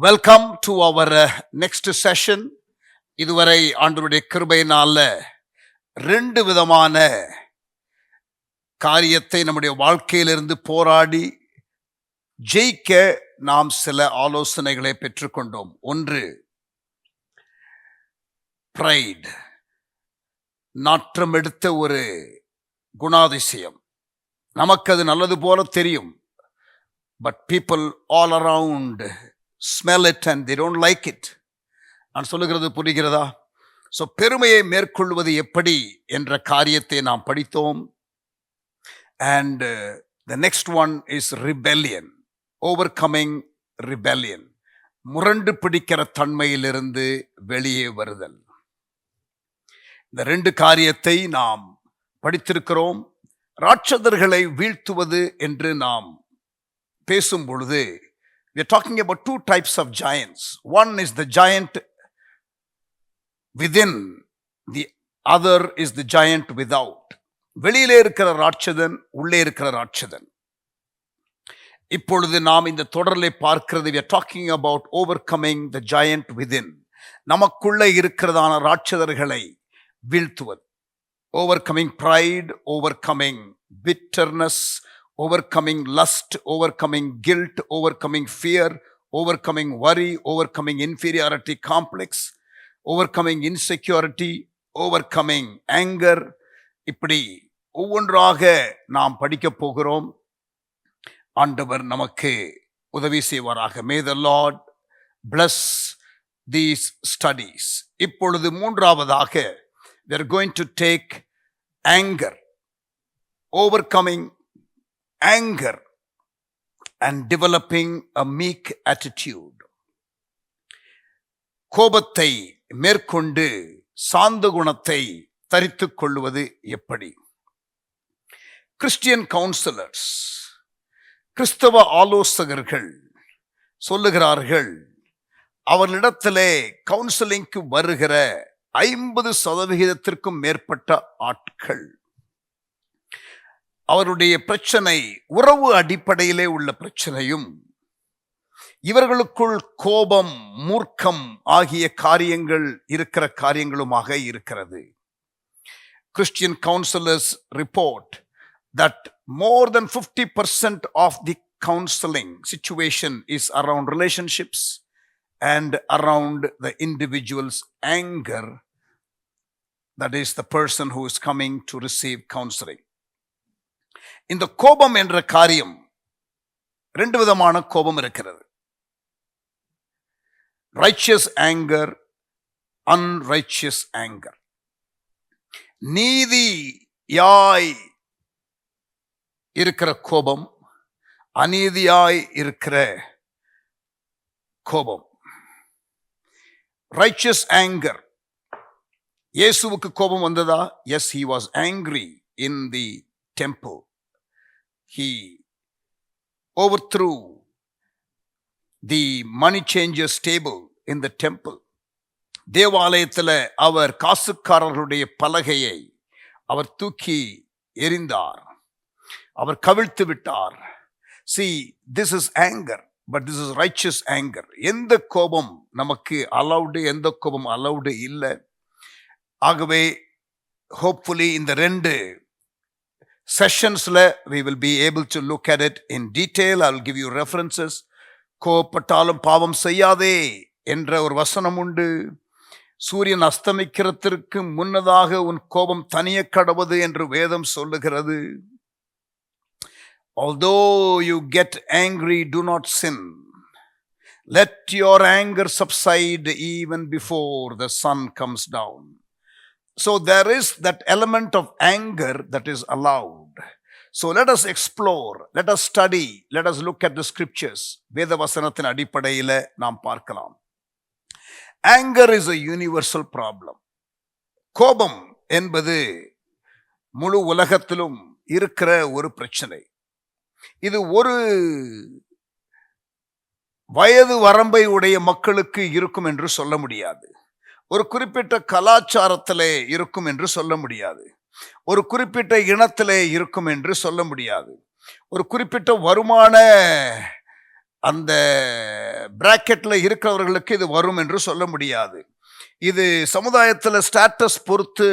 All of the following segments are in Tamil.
Welcome to our next session. இதுவரை ஆண்டவருடைய கிருபையினால 2 விதமான காரியத்தை நம்முடைய வாழ்க்கையிலிருந்து போராடி ஜெயிக்க நாம் சில ஆலோசனைகளை பெற்றுக்கொண்டோம். ஒன்று, பிரைட், நாற்றம் எடுத்த ஒரு குணாதிசயம். நமக்கு அது நல்லது போல தெரியும், but people all around smell it and they don't like it. நான் சொல்லுகிறது புரிகிறதா? ஸோ பெருமையை மேற்கொள்வது எப்படி என்ற காரியத்தை நாம் படித்தோம். And the next one is rebellion, overcoming rebellion, முரண்டு பிடிக்கிற தன்மையிலிருந்து வெளியே வருதல். இந்த 2 காரியத்தை நாம் படித்திருக்கிறோம். ராட்சதர்களை வீழ்த்துவது என்று நாம் பேசும் பொழுது we are talking about 2 types of giants. One is the giant within, the other is the giant without. வெளியிலே இருக்கிற ராட்சதன், உள்ளே இருக்கிற ராட்சதன். இப்பொழுது நாம் இந்த தொடரிலே பார்க்கிறது, we are talking about overcoming the giant within. நமக்குள்ளே இருக்கிறதான ராட்சதர்களை வீழ்த்துவது. Overcoming pride, overcoming bitterness, overcoming lust, overcoming guilt, overcoming fear, overcoming worry, overcoming inferiority complex, overcoming insecurity, overcoming anger. இப்படி ஒவ்வொன்றாக நாம் படிக்க போகிறோம். ஆண்டவர் நமக்கு உதவி செய்வாராக. May the Lord bless these studies. இப்பொழுது மூன்றாவதாக we are going to take anger, overcoming anger and developing a meek attitude. கோபத்தை மேற்கொண்டு சாந்த குணத்தை தரித்துக் கொள்வது எப்படி? கிறிஸ்டியன் கவுன்சிலர்ஸ், கிறிஸ்தவ ஆலோசகர்கள் சொல்லுகிறார்கள், அவர்களிடத்திலே கவுன்சிலிங்க்கு வருகிற 50% மேற்பட்ட ஆட்கள் அவருடைய பிரச்சனை உறவு அடிப்படையிலே உள்ள பிரச்சனையும், இவர்களுக்குள் கோபம், மூர்க்கம் ஆகிய காரியங்கள் இருக்கிற காரியங்களுமாக இருக்கிறது. Christian counselors report that more than 50% of the counseling situation is around relationships and around the individual's anger, that is the person who is coming to receive counseling. இந்த கோபம் என்ற காரியம், 2 விதமான கோபம் இருக்கிறது. righteous anger, unrighteous anger. நீதியாய் இருக்கிற கோபம், அநீதியாய் இருக்கிற கோபம். righteous anger. இயேசுவுக்கு கோபம் வந்ததா? Yes, he was angry in the temple. He overthrew the money changers table in the temple. தேவாலயத்தில் அவர் காசுக்காரர்களுடைய பலகையை அவர் தூக்கி எறிந்தார், அவர் கவிழ்த்து விட்டார். See, this is anger, but this is righteous anger. எந்த கோபம் நமக்கு allowed, எந்த கோபம் allowed இல்லை. ஆகவே hopefully இந்த 2 செஷன்ஸ்ல we will be able to look at it in detail. I will give you references. கோபப்பட்டாலும் பாவம் செய்யாதே என்ற ஒரு வசனம் உண்டு. சூரியன் அஸ்தமிக்கிறதற்கு முன்னதாக உன் கோபம் தனிய கடவது என்று வேதம் சொல்லுகிறது. Although you get angry, do not sin. Let your anger subside even before the sun comes down. So there is that element of anger that is allowed. So let us explore, let us study, let us look at the scriptures. வேத வசனத்தின் அடிப்படையில் நாம் பார்க்கலாம். Anger is a universal problem. கோபம் என்பது முழு உலகத்திலும் இருக்கிற ஒரு பிரச்சனை. இது ஒரு வயது வரம்பை உடைய மக்களுக்கு இருக்கும் என்று சொல்ல முடியாது. ஒரு குறிப்பிட்ட கலாச்சாரத்திலே இருக்கும் என்று சொல்ல முடியாது. ஒரு குறிப்பிட்ட இனத்திலே இருக்கும் என்று சொல்ல முடியாது. ஒரு குறிப்பிட்ட வருமான அந்த பிராக்கெட்ல இருக்கிறவர்களுக்கு இது வரும் என்று சொல்ல முடியாது. இது சமுதாயத்தில் ஸ்டேட்டஸ் பொறுத்து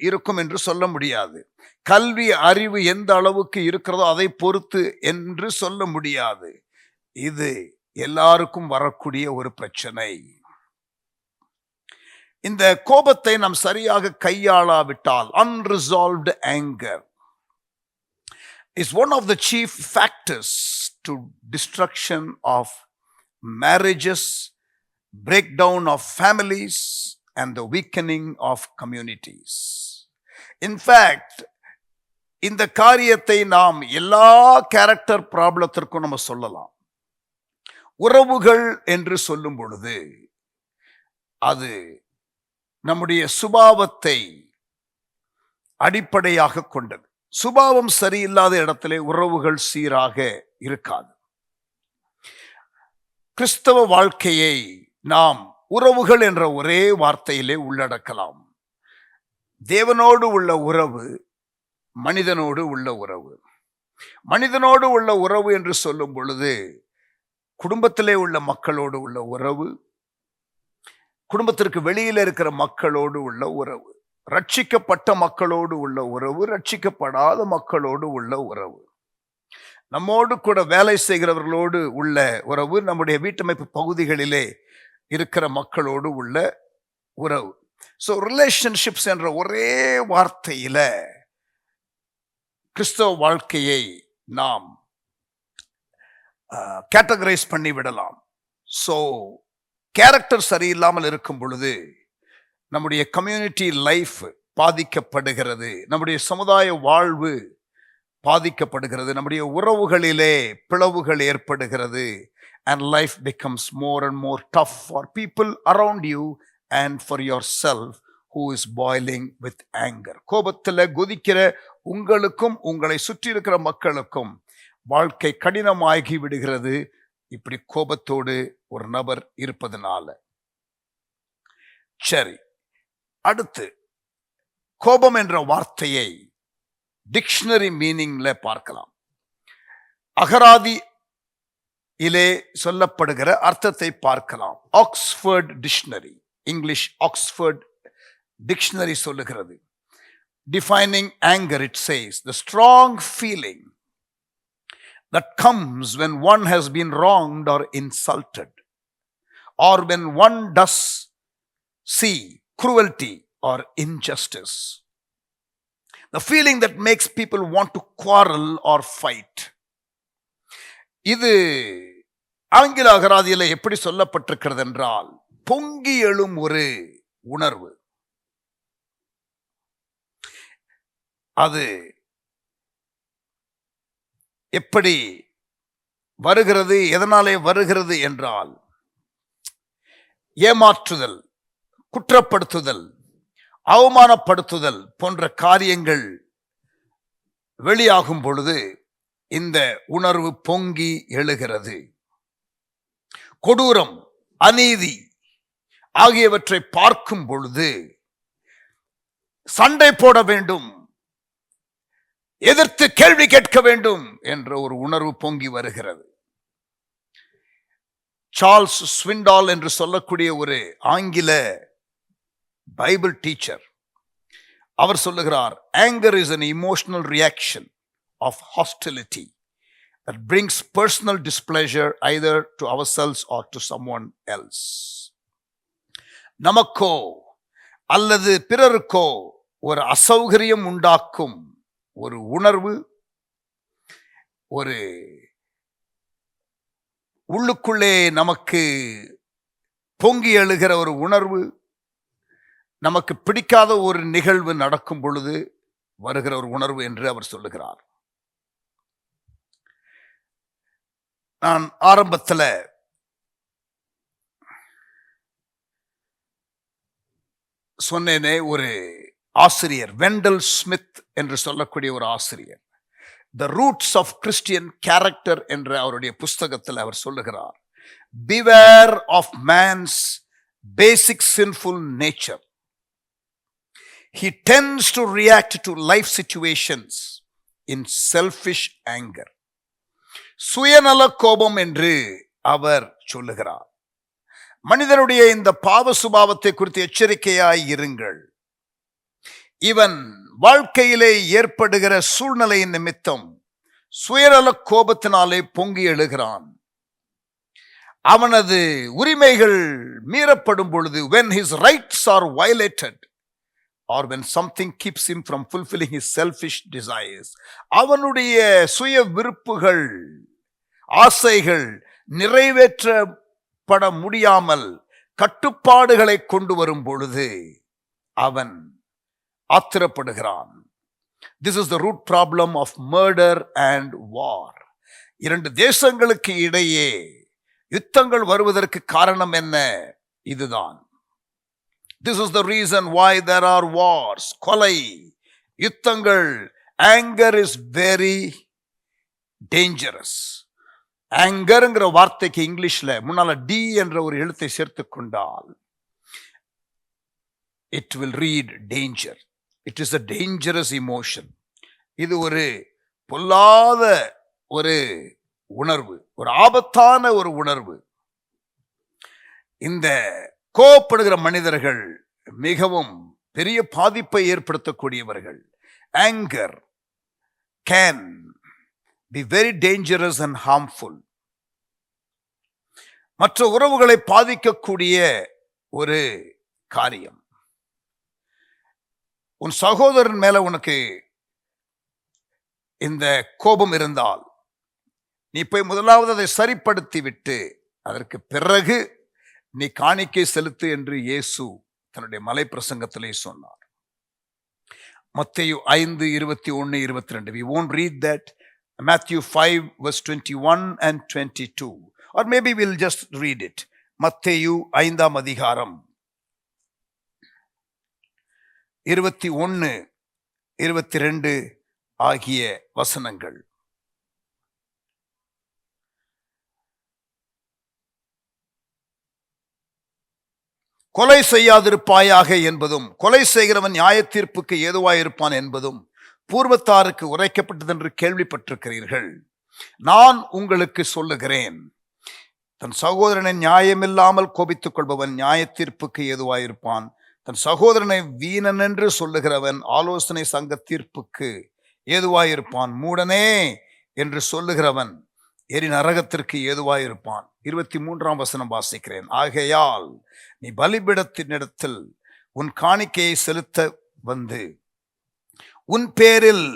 இருக்கும் என்று சொல்ல முடியாது. கல்வி அறிவு எந்த அளவுக்கு இருக்கிறதோ அதை பொறுத்து என்று சொல்ல முடியாது. இது எல்லாருக்கும் வரக்கூடிய ஒரு பிரச்சனை. இந்த கோபத்தை நாம் சரியாக கையாளாவிட்டால் unresolved anger is one of the chief factors to destruction of marriages, breakdown of families and the weakening of communities. In fact, இந்த காரியத்தை நாம் எல்லா கேரக்டர் ப்ராப்ளத்திற்கும் நம்ம சொல்லலாம். உறவுகள் என்று சொல்லும் பொழுது அது நம்முடைய சுபாவத்தை அடிப்படையாக கொண்டது. சுபாவம் சரியில்லாத இடத்திலே உறவுகள் சீராக இருக்காது. கிறிஸ்தவ வாழ்க்கையை நாம் உறவுகள் என்ற ஒரே வார்த்தையிலே உள்ளடக்கலாம். தேவனோடு உள்ள உறவு, மனிதனோடு உள்ள உறவு. மனிதனோடு உள்ள உறவு என்று சொல்லும் பொழுது குடும்பத்திலே உள்ள மக்களோடு உள்ள உறவு, குடும்பத்திற்கு வெளியில் இருக்கிற மக்களோடு உள்ள உறவு, ரட்சிக்கப்பட்ட மக்களோடு உள்ள உறவு, ரட்சிக்கப்படாத மக்களோடு உள்ள உறவு, நம்மோடு கூட வேலை செய்கிறவர்களோடு உள்ள உறவு, நம்முடைய வீட்டமைப்பு பகுதிகளிலே இருக்கிற மக்களோடு உள்ள உறவு. ஸோ ரிலேஷன்ஷிப்ஸ் என்ற ஒரே வார்த்தையில கிறிஸ்தவ வாழ்க்கையை நாம் கேட்டகரைஸ் பண்ணி விடலாம். ஸோ கேரக்டர் சரியில்லாமல் இருக்கும் பொழுது நம்முடைய கம்யூனிட்டி லைஃப் பாதிக்கப்படுகிறது, நம்முடைய சமுதாய வாழ்வு பாதிக்கப்படுகிறது, நம்முடைய உறவுகளிலே பிளவுகள் ஏற்படுகிறது. And life becomes more and more tough for people around you and for yourself who is boiling with anger. கோபத்தில் கொதிக்கிற உங்களுக்கும் உங்களை சுற்றி இருக்கிற மக்களுக்கும் வாழ்க்கை கடினமாகி விடுகிறது, இப்படி கோபத்தோடு ஒரு நபர் இருப்பதனால. சரி, அடுத்து கோபம் என்ற வார்த்தையை டிக்ஷனரி மீனிங்ல பார்க்கலாம். அகராதி இலே சொல்லப்படுகிற அர்த்தத்தை பார்க்கலாம். Oxford dictionary, English Oxford dictionary சொல்லுகிறது, defining anger, it says the strong feeling that comes when one has been wronged or insulted, or when one does see cruelty or injustice. The feeling that makes people want to quarrel or fight. இது ஆங்கில அகராதியில எப்படி சொல்லப்பட்டிருக்கிறது என்றால், பொங்கி எழும் ஒரு உணர்வு. அது எப்படி வருகிறது, எதனாலே வருகிறது என்றால், ஏமாற்றுதல், குற்றப்படுத்துதல், அவமானப்படுத்துதல் போன்ற காரியங்கள் வெளியாகும் பொழுது இந்த உணர்வு பொங்கி எழுகிறது. கொடூரம், அநீதி ஆகியவற்றை பார்க்கும் பொழுது சண்டை போட வேண்டும், எதிர்த்து கேள்வி கேட்க வேண்டும் என்ற ஒரு உணர்வு பொங்கி வருகிறது. சார்ல்ஸ் ஸ்விண்டால் என்று சொல்லக்கூடிய ஒரு ஆங்கில பைபிள் டீச்சர், அவர் சொல்லுகிறார், anger is an emotional reaction of hostility that brings personal displeasure either to ourselves or to someone else. நமக்கோ அல்லது பிறருக்கோ ஒரு அசௌகரியம் உண்டாக்கும் ஒரு உணர்வு, ஒரு உள்ளுக்குள்ளே நமக்கு பொங்கி எழுகிற ஒரு உணர்வு, நமக்கு பிடிக்காத ஒரு நிகழ்வு நடக்கும் பொழுது வருகிற ஒரு உணர்வு என்று அவர் சொல்லுகிறார். நான் ஆரம்பத்தில் சொன்னேனே, ஒரு ஆசிரியர் வெண்டல் ஸ்மித் என்று சொல்லக்கூடிய ஒரு ஆசிரியர், the roots of Christian character என்ற அவருடைய புஸ்தகத்தில் அவர் சொல்லுகிறார், beware of man's basic sinful nature. He tends to react to life situations in selfish anger. சுயநல கோபம் என்று அவர் சொல்லுகிறார். மனிதனுடைய இந்த பாவ சுபாவத்தை குறித்து எச்சரிக்கையாய் இருங்கள். இவன் வாழ்க்கையிலே ஏற்படுகிற சூழ்நிலையின் நிமித்தம் சுயநல கோபத்தினாலே பொங்கி எழுகிறான். அவனது உரிமைகள் மீறப்படும் பொழுது, when his rights are violated or when something keeps him from fulfilling his selfish desires, அவனுடைய சுய விருப்புகள், ஆசைகள் நிறைவேற்றப்பட முடியாமல் கட்டுப்பாடுகளை கொண்டு வரும் பொழுது அவன் ஆத்திரப்படுகிறான். This is the root problem of murder and war. இரண்டு தேசங்களுக்கு இடையே யுத்தங்கள் வருவதற்கு காரணம் என்ன? இதுதான். This is the reason why there are wars. கொலை, யுத்தங்கள். Anger is very dangerous. ஆங்கர்ங்கிற வார்த்தைக்கு இங்கிலீஷ்ல முன்னால டி என்ற ஒரு எழுத்தை சேர்த்து கொண்டால் it will read danger. It is a dangerous emotion. இது ஒரு பொல்லாத ஒரு உணர்வு, ஒரு ஆபத்தான ஒரு உணர்வு. இந்த கோபப்படுகிற மனிதர்கள் மிகவும் பெரிய பாதிப்பை ஏற்படுத்தக்கூடியவர்கள். Anger can be very dangerous and harmful. மற்ற உறவுகளை பாதிக்கக்கூடிய ஒரு காரியம். உன் சகோதரன் மேல உனக்கு இந்த கோபம் இருந்தால் நீ போய் முதலாவது அதை சரிப்படுத்தி விட்டு அதற்கு பிறகு நீ காணிக்கை செலுத்து என்று இயேசு தன்னுடைய மலை பிரசங்கத்திலே சொன்னார். மத்தேயு 5:21-22. We won't read that. Matthew 5:21 and 22. Or maybe we'll just read it. மத்தேயு 5ஆம் அதிகாரம் 21-22 ஆகிய வசனங்கள். கொலை செய்யாதிருப்பாயாக என்பதும் கொலை செய்கிறவன் நியாய தீர்ப்புக்கு ஏதுவாயிருப்பான் என்பதும் பூர்வத்தாருக்கு உரைக்கப்பட்டதென்று கேள்விப்பட்டிருக்கிறீர்கள். நான் உங்களுக்கு சொல்லுகிறேன், தன் சகோதரனை நியாயமில்லாமல் கோபித்துக் கொள்பவன் நியாய தீர்ப்புக்கு ஏதுவாயிருப்பான். தன் சகோதரனை வீணன் என்று சொல்லுகிறவன் ஆலோசனை சங்க தீர்ப்புக்கு ஏதுவாயிருப்பான். மூடனே என்று சொல்லுகிறவன் எரி நரகத்திற்கு ஏதுவாயிருப்பான். 23ஆம் வசனம் வாசிக்கிறேன். ஆகையால் நீ பலிபீடத்தினிடத்தில் உன் காணிக்கையை செலுத்த வந்து உன் பேரில்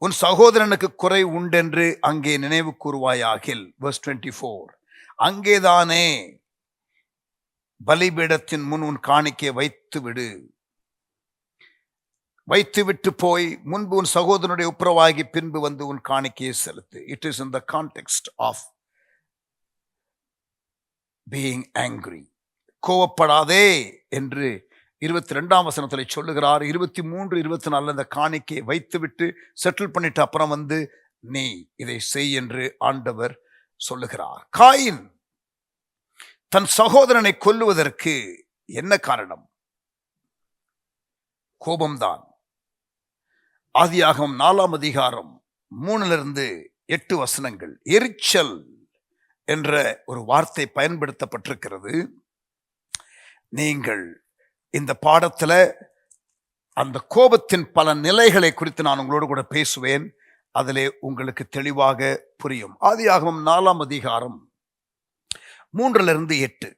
உன் சகோதரனுக்கு குறை உண்டென்று அங்கே நினைவு கூறுவாயாகில். Verse 24. அங்கேதானே பலிபீடத்தின் முன் உன் காணிக்கையை வைத்துவிட்டு போய் முன்பு உன் சகோதரனுடைய உப்புரவாகி பின்பு வந்து உன் காணிக்கையை செலுத்து. It is in the context of being angry. கோவப்படாதே என்று 22ஆம் வசனத்தில் சொல்லுகிறார். 23-24 அந்த காணிக்கையை வைத்துவிட்டு செட்டில் பண்ணிட்டு அப்புறம் வந்து நீ இதை செய் என்று ஆண்டவர் சொல்லுகிறார். காயின் தன் சகோதரனை கொல்லுவதற்கு என்ன காரணம்? கோபம்தான். ஆதியாகமம் 4ஆம் அதிகாரம் 3-8 வசனங்கள். எரிச்சல் என்ற ஒரு வார்த்தை பயன்படுத்தப்பட்டிருக்கிறது. நீங்கள் இந்த பாடத்துல அந்த கோபத்தின் பல நிலைகளை குறித்து நான் உங்களோடு கூட பேசுவேன். அதிலே உங்களுக்கு தெளிவாக புரியும். ஆதியாகமம் 4ஆம் அதிகாரம் 3-8.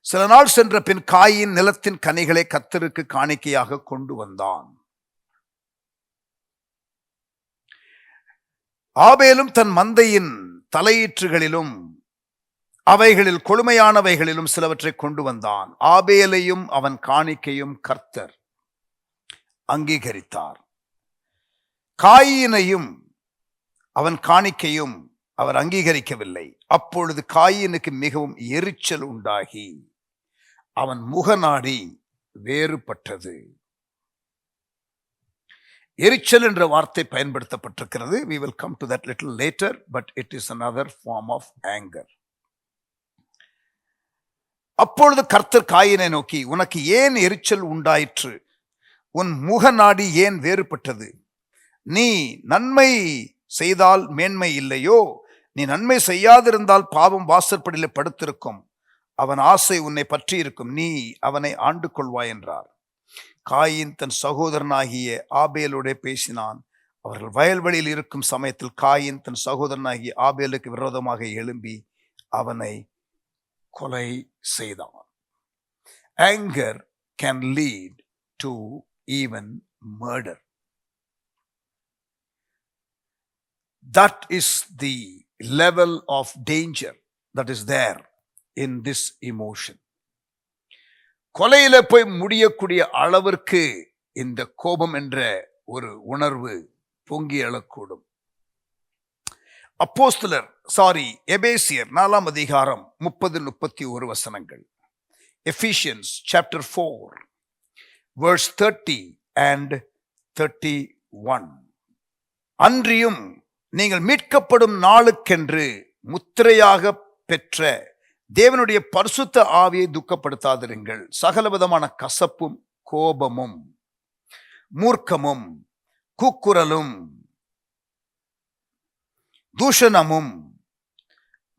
சில நாள் சென்ற பின் காயின் நிலத்தின் கனிகளை கர்த்தருக்கு காணிக்கையாக கொண்டு வந்தான். ஆபேலும் தன் மந்தையின் தலையீற்றுகளிலும் அவைகளில் கொழுமையானவைகளிலும் சிலவற்றை கொண்டு வந்தான். ஆபேலையும் அவன் காணிக்கையும் கர்த்தர் அங்கீகரித்தார். காயினையும் அவன் காணிக்கையும் அவர் அங்கீகரிக்கவில்லை. அப்பொழுது காயினுக்கு மிகவும் எரிச்சல் உண்டாகி அவன் முகநாடி வேறுபட்டது. எரிச்சல் என்ற வார்த்தை பயன்படுத்தப்பட்டிருக்கிறது. We will come to that little later, but it is another form of anger. அப்பொழுது கர்த்தர் காயினை நோக்கி, உனக்கு ஏன் எரிச்சல் உண்டாயிற்று? உன் முகநாடி ஏன் வேறுபட்டது? நீ நன்மை செய்தால் மேன்மை இல்லையோ? நீ நன்மை செய்யாதிருந்தால் பாவம் வாசற்படியிலே படுத்திருக்கும், அவன் ஆசை உன்னை பற்றி இருக்கும், நீ அவனை ஆண்டு கொள்வாய் என்றார். காயின் தன் சகோதரனாகிய ஆபேலோட பேசினான். அவர்கள் வயல்வெளியில் இருக்கும் சமயத்தில் காயின் தன் சகோதரனாகிய ஆபேலுக்கு விரோதமாக எழும்பி அவனை கொலை செய்தான். Anger can lead to even murder. That is the level of danger that is there in this emotion. கொலையில போய் முடியக்கூடிய அளவிற்கு இந்த கோபம் என்ற ஒரு உணர்வு பொங்கி எழக்கூடும். எபேசியர் 4 அதிகாரம் 30-31 வசனங்கள். Ephesians chapter 4 verse 30 and 31. அன்றியும் நீங்கள் மீட்கப்படும் நாளுக்கென்று முத்திரையாக பெற்ற தேவனுடைய பரிசுத்த ஆவியை துக்கப்படுத்தாதிருங்கள். சகலவிதமான கசப்பும் கோபமும் மூர்க்கமும் கூக்குரலும் தூஷணமும்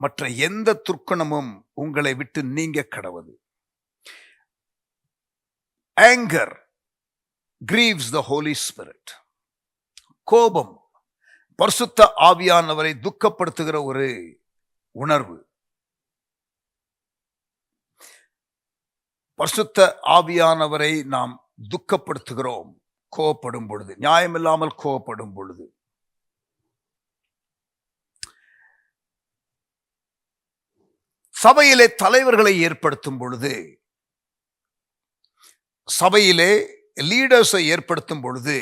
மற்ற எந்த துர்க்குணமும் உங்களை விட்டு நீங்க கடவது. Anger grieves the Holy Spirit. கோபம் பரிசுத்த ஆவியானவரை துக்கப்படுத்துகிற ஒரு உணர்வு. பரிசுத்த ஆவியானவரை நாம் துக்கப்படுத்துகிறோம் கோபப்படும் பொழுது, நியாயமில்லாமல் கோபப்படும் பொழுது. சபையிலே தலைவர்களை ஏற்படுத்தும் பொழுது, சபையிலே லீடர்ஸை ஏற்படுத்தும் பொழுது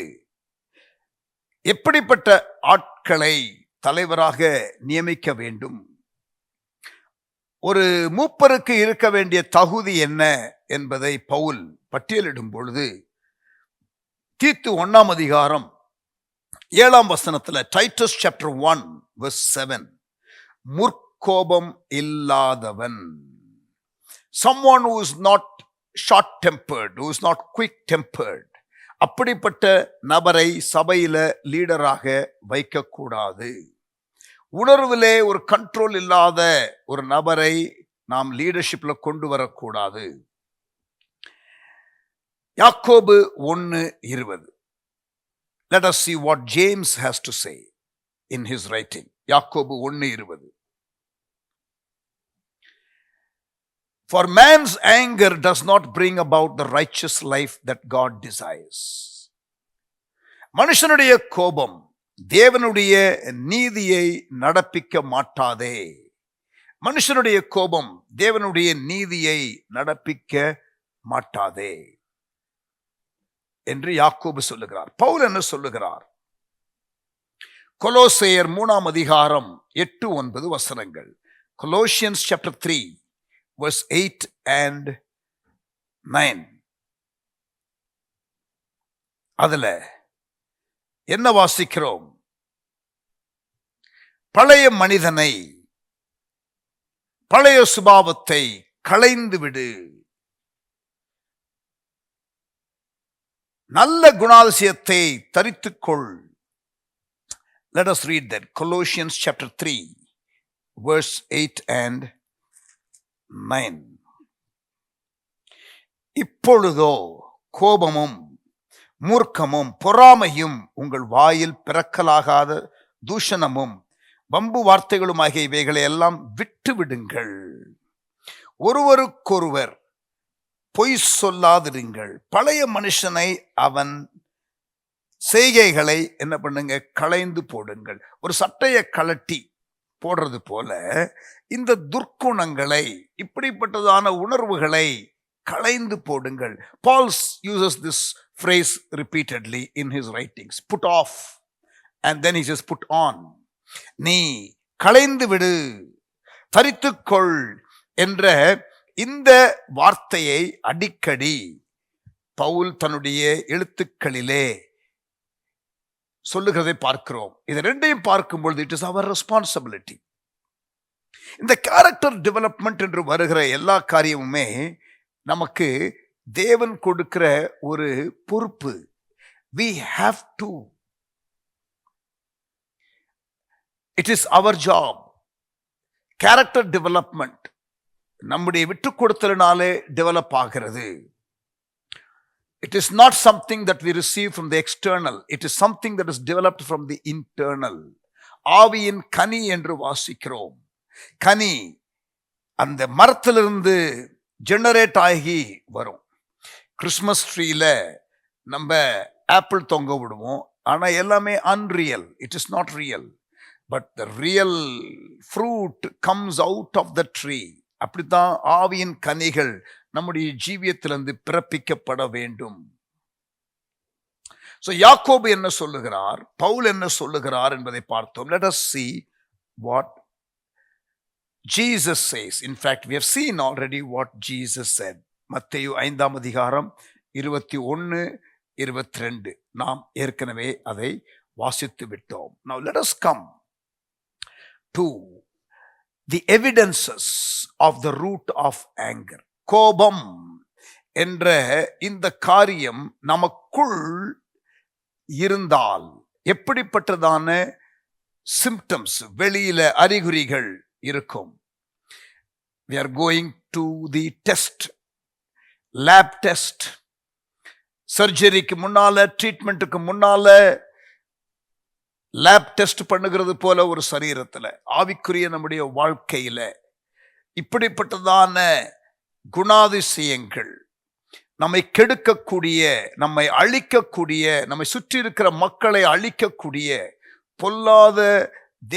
எப்படிப்பட்ட ஆட்களை தலைவராக நியமிக்க வேண்டும், ஒரு மூப்பருக்கு இருக்க வேண்டிய தகுதி என்ன என்பதை பவுல் பட்டியலிடும் பொழுது தீத்து 1 அதிகாரம் 7 வசனத்துல டைட்டஸ் சாப்டர் 1 verse 7, முற்கோபம் இல்லாதவன், someone who is not short tempered, who is not quick tempered, அப்படிப்பட்ட நபரை சபையில லீடராக வைக்கக்கூடாது. உணர்விலே ஒரு கண்ட்ரோல் இல்லாத ஒரு நபரை நாம் லீடர்ஷிப்ல கொண்டு வரக்கூடாது. யாக்கோபு 1:20. Let us see what James has to say in his writing. யாக்கோபு 1:20. For man's anger does not bring about the righteous life that God desires. மனுஷனுடைய கோபம் தேவனுடைய நீதியை நடப்பிக்க மாட்டாதே. மனுஷனுடைய கோபம் தேவனுடைய நீதியை நடப்பிக்க மாட்டாதே என்று யாக்கோபு சொல்லுகிறார். பவுல் என்ன சொல்லுகிறார்? கொலோசையர் 3 அதிகாரம் 8-9 வசனங்கள். Colossians chapter 3 verse 8 and 9. அதுல என்ன வாசிக்கிறோம்? பழைய மனிதனை, பழைய சுபாவத்தை களைந்து விடு, நல்ல குணாதிசயத்தை தரித்துக்கொள். Let us read that. Colossians chapter 3 verse 8 and 9. இப்பொழுதோ கோபமும் மூர்க்கமும் பொறாமையும் உங்கள் வாயில் பிறக்கலாகாத தூஷணமும் வம்பு வார்த்தைகளும் ஆகிய இவைகளை எல்லாம் விட்டு விடுங்கள். ஒருவருக்கொருவர் பொய் சொல்லாதிருங்கள். பழைய மனுஷனை அவன் செய்கைகளை என்ன பண்ணுங்க, களைந்து போடுங்கள். ஒரு சட்டையை கழட்டி போடுறது போல இந்த துர்க்குணங்களை, இப்படிப்பட்டதான உணர்வுகளை களைந்து போடுங்கள். Paul uses this phrase repeatedly in his writings. Put off, and then he says put on. நீ களைந்து விடு, தரித்துக்கொள் என்ற இந்த வார்த்தையை அடிக்கடி பவுல் தன்னுடைய எழுத்துக்களிலே சொல்லுகிறதை பார்க்கிறோம். இது ரெண்டையும் பார்க்கும்பொழுது இட் இஸ் அவர் ரெஸ்பான்சிபிலிட்டி. இந்த கேரக்டர் டெவலப்மெண்ட் என்று வருகிற எல்லா காரியமுமே நமக்கு தேவன் கொடுக்கிற ஒரு பொறுப்பு. We have to. It is our job character development நம்முடைய விட்டு கொடுத்தலினாலே டெவலப் ஆகிறது. It is not something that we receive from the external. It is something that is developed from the internal. ஆவியின் கனி என்று வாசிக்கிறோம். கனி அந்த மரத்திலிருந்து ஜெனரேட் ஆகி வரும். கிறிஸ்மஸ் ட்ரீல நம்ம ஆப்பிள் தொங்க விடுவோம், ஆனா எல்லாமே unreal. It is not real, but the real fruit comes out of the tree. அப்படித்தான் ஆவியின் கனிகள் நம்முடைய ஜீவியத்திலிருந்து பிறப்பிக்கப்பட வேண்டும். So யாக்கோபு என்ன சொல்லுகிறார், பவுல் என்ன சொல்லுகிறார் என்பதை பார்த்தோம். Let us see what Jesus says. In fact, we have seen already what Jesus said. மத்தேயு 5ஆம் அதிகாரம் 21, 22 நாம் ஏற்கனவே அதை வாசித்து விட்டோம். Now let us come to the evidences of the root of anger. கோபம் என்ற இந்த காரியம் நமக்குள் இருந்தால் எப்படிப்பட்டதான சிம்டம்ஸ், வெளியில அறிகுறிகள் இருக்கும். We are going to the test, lab test. சர்ஜரிக்கு முன்னால, ட்ரீட்மெண்ட்டுக்கு முன்னால லேப் டெஸ்ட் பண்ணுகிறது போல ஒரு சரீரத்துல, ஆவிக்குரிய நம்முடைய வாழ்க்கையில இப்படிப்பட்டதான குணாதிசயங்கள், நம்மை கெடுக்கக்கூடிய, நம்மை அழிக்கக்கூடிய, நம்மை சுற்றி இருக்கிற மக்களை அழிக்கக்கூடிய பொல்லாத,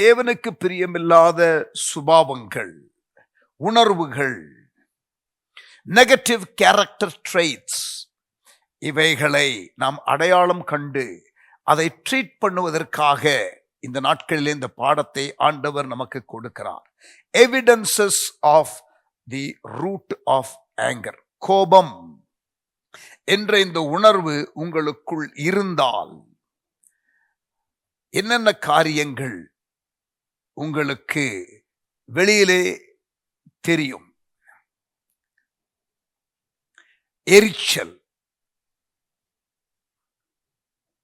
தேவனுக்கு பிரியமில்லாத சுபாவங்கள், உணர்வுகள், நெகட்டிவ் கேரக்டர் ட்ரெய்ட்ஸ், இவைகளை நாம் அடையாளம் கண்டு அதை ட்ரீட் பண்ணுவதற்காக இந்த நாட்களிலே இந்த பாடத்தை ஆண்டவர் நமக்கு கொடுக்கிறார். Evidences of the root of anger. கோபம் என்ற இந்த உணர்வு உங்களுக்குள் இருந்தால் என்னென்ன காரியங்கள் உங்களுக்கு வெளியிலே தெரியும்? எரிச்சல்,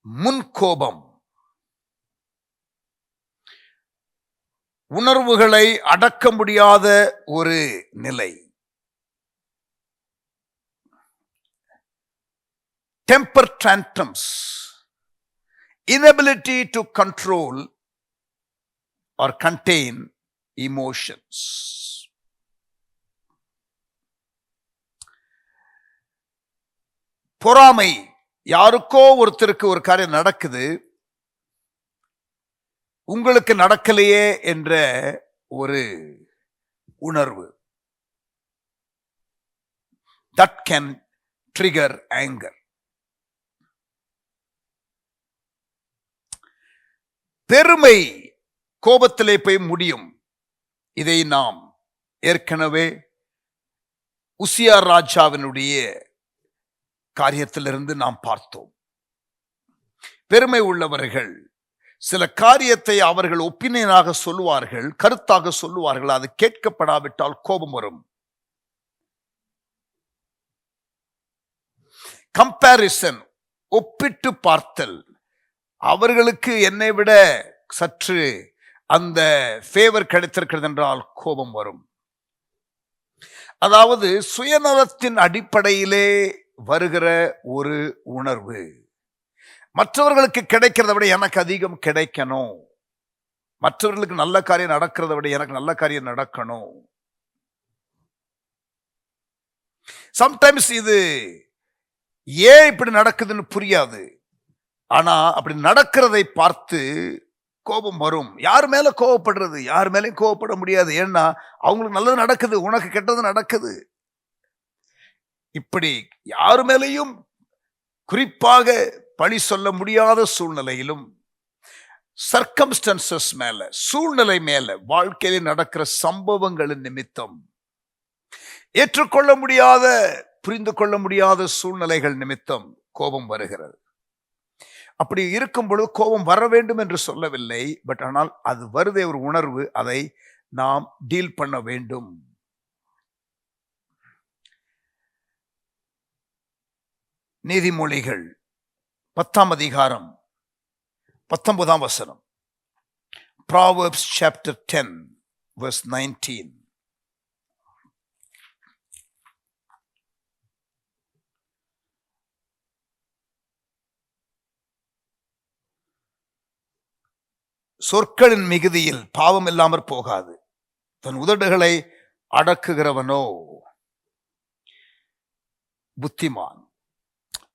முன்கோபம், உணர்வுகளை அடக்க முடியாத ஒரு நிலை, temper tantrums, inability to control or contain emotions. பொறாமை, யாருக்கோ ஒருத்தருக்கு ஒரு காரியம் நடக்குது, உங்களுக்கு நடக்கலையே என்ற ஒரு உணர்வு. that can trigger anger. பெருமை கோபத்திலே போய் முடியும். இதை நாம் ஏற்கனவே உசியா ராஜாவினுடைய காரியத்திலிருந்து நாம் பார்த்தோம். பெருமை உள்ளவர்கள் சில காரியத்தை அவர்கள் ஒப்பீனியனாக சொல்லுவார்கள், கருத்தாக சொல்லுவார்கள். அது கேட்கப்படாவிட்டால் கோபம் வரும். கம்பேரிசன், ஒப்பிட்டு பார்த்தல், அவர்களுக்கு என்னை விட சற்று அந்த ஃபேவர் கிடைத்திருக்கிறது என்றால் கோபம் வரும். அதாவது சுயநலத்தின் அடிப்படையிலே வருகிற ஒரு உணர்வு. மற்றவர்களுக்கு கிடைக்கிறத விட எனக்கு அதிகம் கிடைக்கணும், மற்றவர்களுக்கு நல்ல காரியம் நடக்கிறத விட எனக்கு நல்ல காரியம் நடக்கணும். சம்டைம்ஸ் இது ஏன் இப்படி நடக்குதுன்னு புரியாது, ஆனா அப்படி நடக்கிறதை பார்த்து கோபம் வரும். யார் மேல கோபப்படுறது? யார் மேலேயும் கோபப்பட முடியாது. ஏன்னா அவங்களுக்கு நல்லது நடக்குது, உனக்கு கெட்டது நடக்குது. இப்படி யாரு மேலேயும் குறிப்பாக பழி சொல்ல முடியாத சூழ்நிலையிலும், சர்க்கம்ஸ்டன்சஸ் மேல, சூழ்நிலை மேல, வாழ்க்கையில் நடக்கிற சம்பவங்களின் நிமித்தம், ஏற்றுக்கொள்ள முடியாத, புரிந்து கொள்ள முடியாத சூழ்நிலைகள் நிமித்தம் கோபம் வருகிறது. அப்படி இருக்கும் பொழுது கோபம் வர வேண்டும் என்று சொல்லவில்லை, பட் ஆனால் அது வருதே ஒரு உணர்வு, அதை நாம் டீல் பண்ண வேண்டும். நீதிமொழிகள் 10ஆம் அதிகாரம் 19ஆம் வசனம். Proverbs chapter 10 verse 19. சொற்களின் மிகுதியில் பாவம் இல்லாமற் போகாது, தன் உதடுகளை அடக்குகிறவனோ புத்திமான்.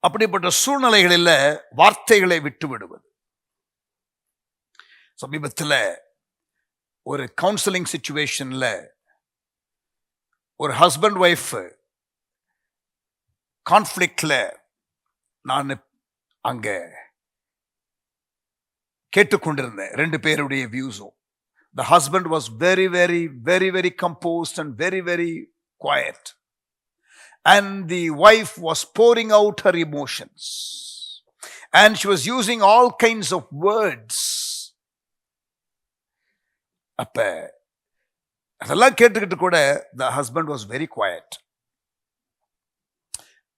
அப்படிப்பட்ட சூழ்நிலைகளில் வார்த்தைகளை விட்டு விடுவது. சமீபத்தில் ஒரு கவுன்சிலிங் சிச்சுவேஷன்ல ஒரு ஹஸ்பண்ட் ஒய்ஃப் கான்ஃப்ளிக்ட்ல நான் அங்க கேட்டுக்கொண்டிருந்தேன். ரெண்டு பேருடைய வியூஸும். The husband was very composed and very quiet, and the wife was pouring out her emotions, and she was using all kinds of words. அப்ப அதெல்லாம் கேட்டுக்கிட்டு கூட the husband was very quiet.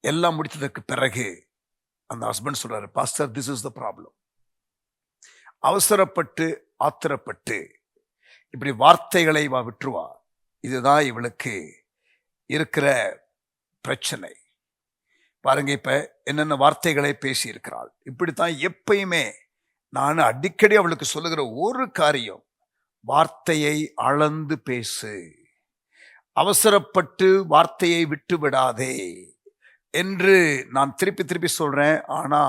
எல்லாம் முடித்ததற்கு பிறகு அந்த ஹஸ்பண்ட் சொல்றாரு, pastor, this is the problem. அவசரப்பட்டு ஆத்திரப்பட்டு இப்படி வார்த்தைகளை விட்டுருவா. இதுதான் இவளுக்கு இருக்கிற பிரச்சனை. பாருங்க, இப்ப என்னென்ன வார்த்தைகளை பேசி இருக்கிறாள். இப்படித்தான் எப்பயுமே நான் அடிக்கடி அவளுக்கு சொல்லுகிற ஒரு காரியம், வார்த்தையை அளந்து பேசு, அவசரப்பட்டு வார்த்தையை விட்டு விடாதே என்று நான் திருப்பி சொல்றேன். ஆனா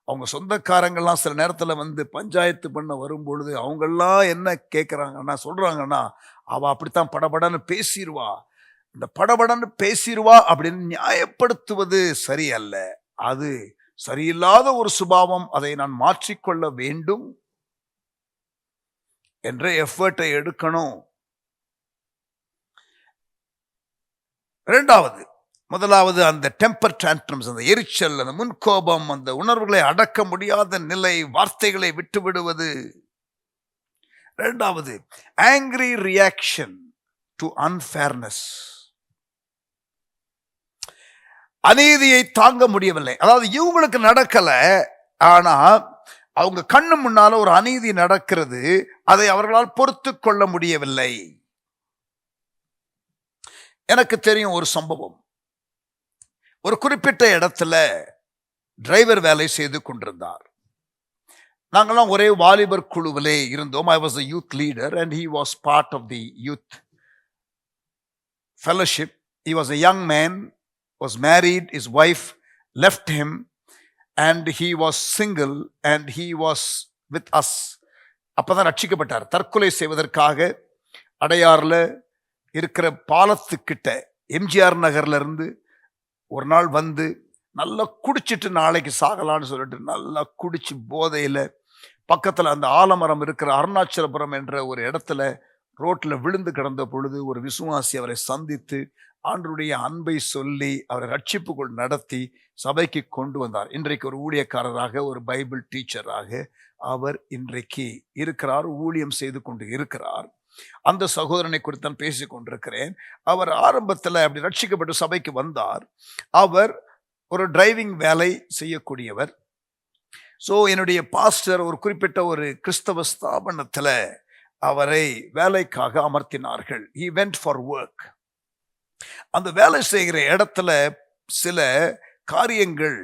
அவங்க சொந்தக்காரங்கள்லாம் சில நேரத்தில் பஞ்சாயத்து பண்ண வரும்பொழுது அவங்கெல்லாம் என்ன கேட்குறாங்கன்னா சொல்றாங்கன்னா, அவ அப்படித்தான் படபடன்னு பேசிடுவா, இந்த படபடன்னு பேசிடுவா அப்படின்னு நியாயப்படுத்துவது சரியல்ல. அது சரியில்லாத ஒரு சுபாவம். அதை நான் மாற்றிக்கொள்ள வேண்டும் என்ற எஃபர்ட்டை எடுக்கணும். முதலாவது அந்த டெம்பர் டான்ட்ரம்ஸ், அந்த எரிச்சல், அந்த முன்கோபம், அந்த உணர்வுகளை அடக்க முடியாத நிலை, வார்த்தைகளை விட்டு விடுவது. இரண்டாவது, ஆங்கிரி ரியாக்ஷன் டு அன்ஃபேர்னஸ். அநீதியை தாங்க முடியவில்லை. அதாவது இவங்களுக்கு நடக்கல, ஆனா அவங்க கண்ணு முன்னால ஒரு அநீதி நடக்கிறது, அதை அவர்களால் பொறுத்து கொள்ள முடியவில்லை. எனக்கு தெரியும் ஒரு சம்பவம். ஒரு குறிப்பிட்ட இடத்துல டிரைவர் வேலை செய்து கொண்டிருந்தார். நாங்கெல்லாம் ஒரே வாலிபர் குழுவிலே இருந்தோம். I was a youth leader and he was part of the youth fellowship. He was a young man, was married, his wife left him and he was single and he was with us. அப்பதான் ரட்சிக்கப்பட்டார். தற்கொலை செய்வதற்காக அடையாறுல இருக்கிற பாலத்துக்கிட்ட எம்ஜிஆர் நகர்ல இருந்து ஒரு நாள் நல்லா குடிச்சிட்டு நாளைக்கு சாகலான்னு சொல்லிட்டு நல்லா குடிச்சு போதையில பக்கத்துல அந்த ஆலமரம் இருக்கிற அருணாச்சலபுரம் என்ற ஒரு இடத்துல ரோட்ல விழுந்து கிடந்த பொழுது ஒரு விசுவாசி அவரை சந்தித்து ஆண்டவருடைய அன்பை சொல்லி அவரை ரட்சிப்புக்குள் நடத்தி சபைக்கு கொண்டு வந்தார். இன்றைக்கு ஒரு ஊழியக்காரராக, ஒரு பைபிள் டீச்சராக அவர் இன்றைக்கு இருக்கிறார், ஊழியம் செய்து கொண்டு இருக்கிறார். அந்த சகோதரனை குறித்து நான் பேசிக் கொண்டிருக்கிறேன். அவர் ஆரம்பத்தில் அப்படி ரட்சிக்கப்பட்டு சபைக்கு வந்தார். அவர் ஒரு டிரைவிங் வேலை செய்யக்கூடியவர். ஸோ என்னுடைய பாஸ்டர் ஒரு குறிப்பிட்ட ஒரு கிறிஸ்தவ ஸ்தாபனத்தில் அவரை வேலைக்காக அமர்த்தினார்கள். He went for work. அந்த வேலை செய்கிற இடத்துல சில காரியங்கள்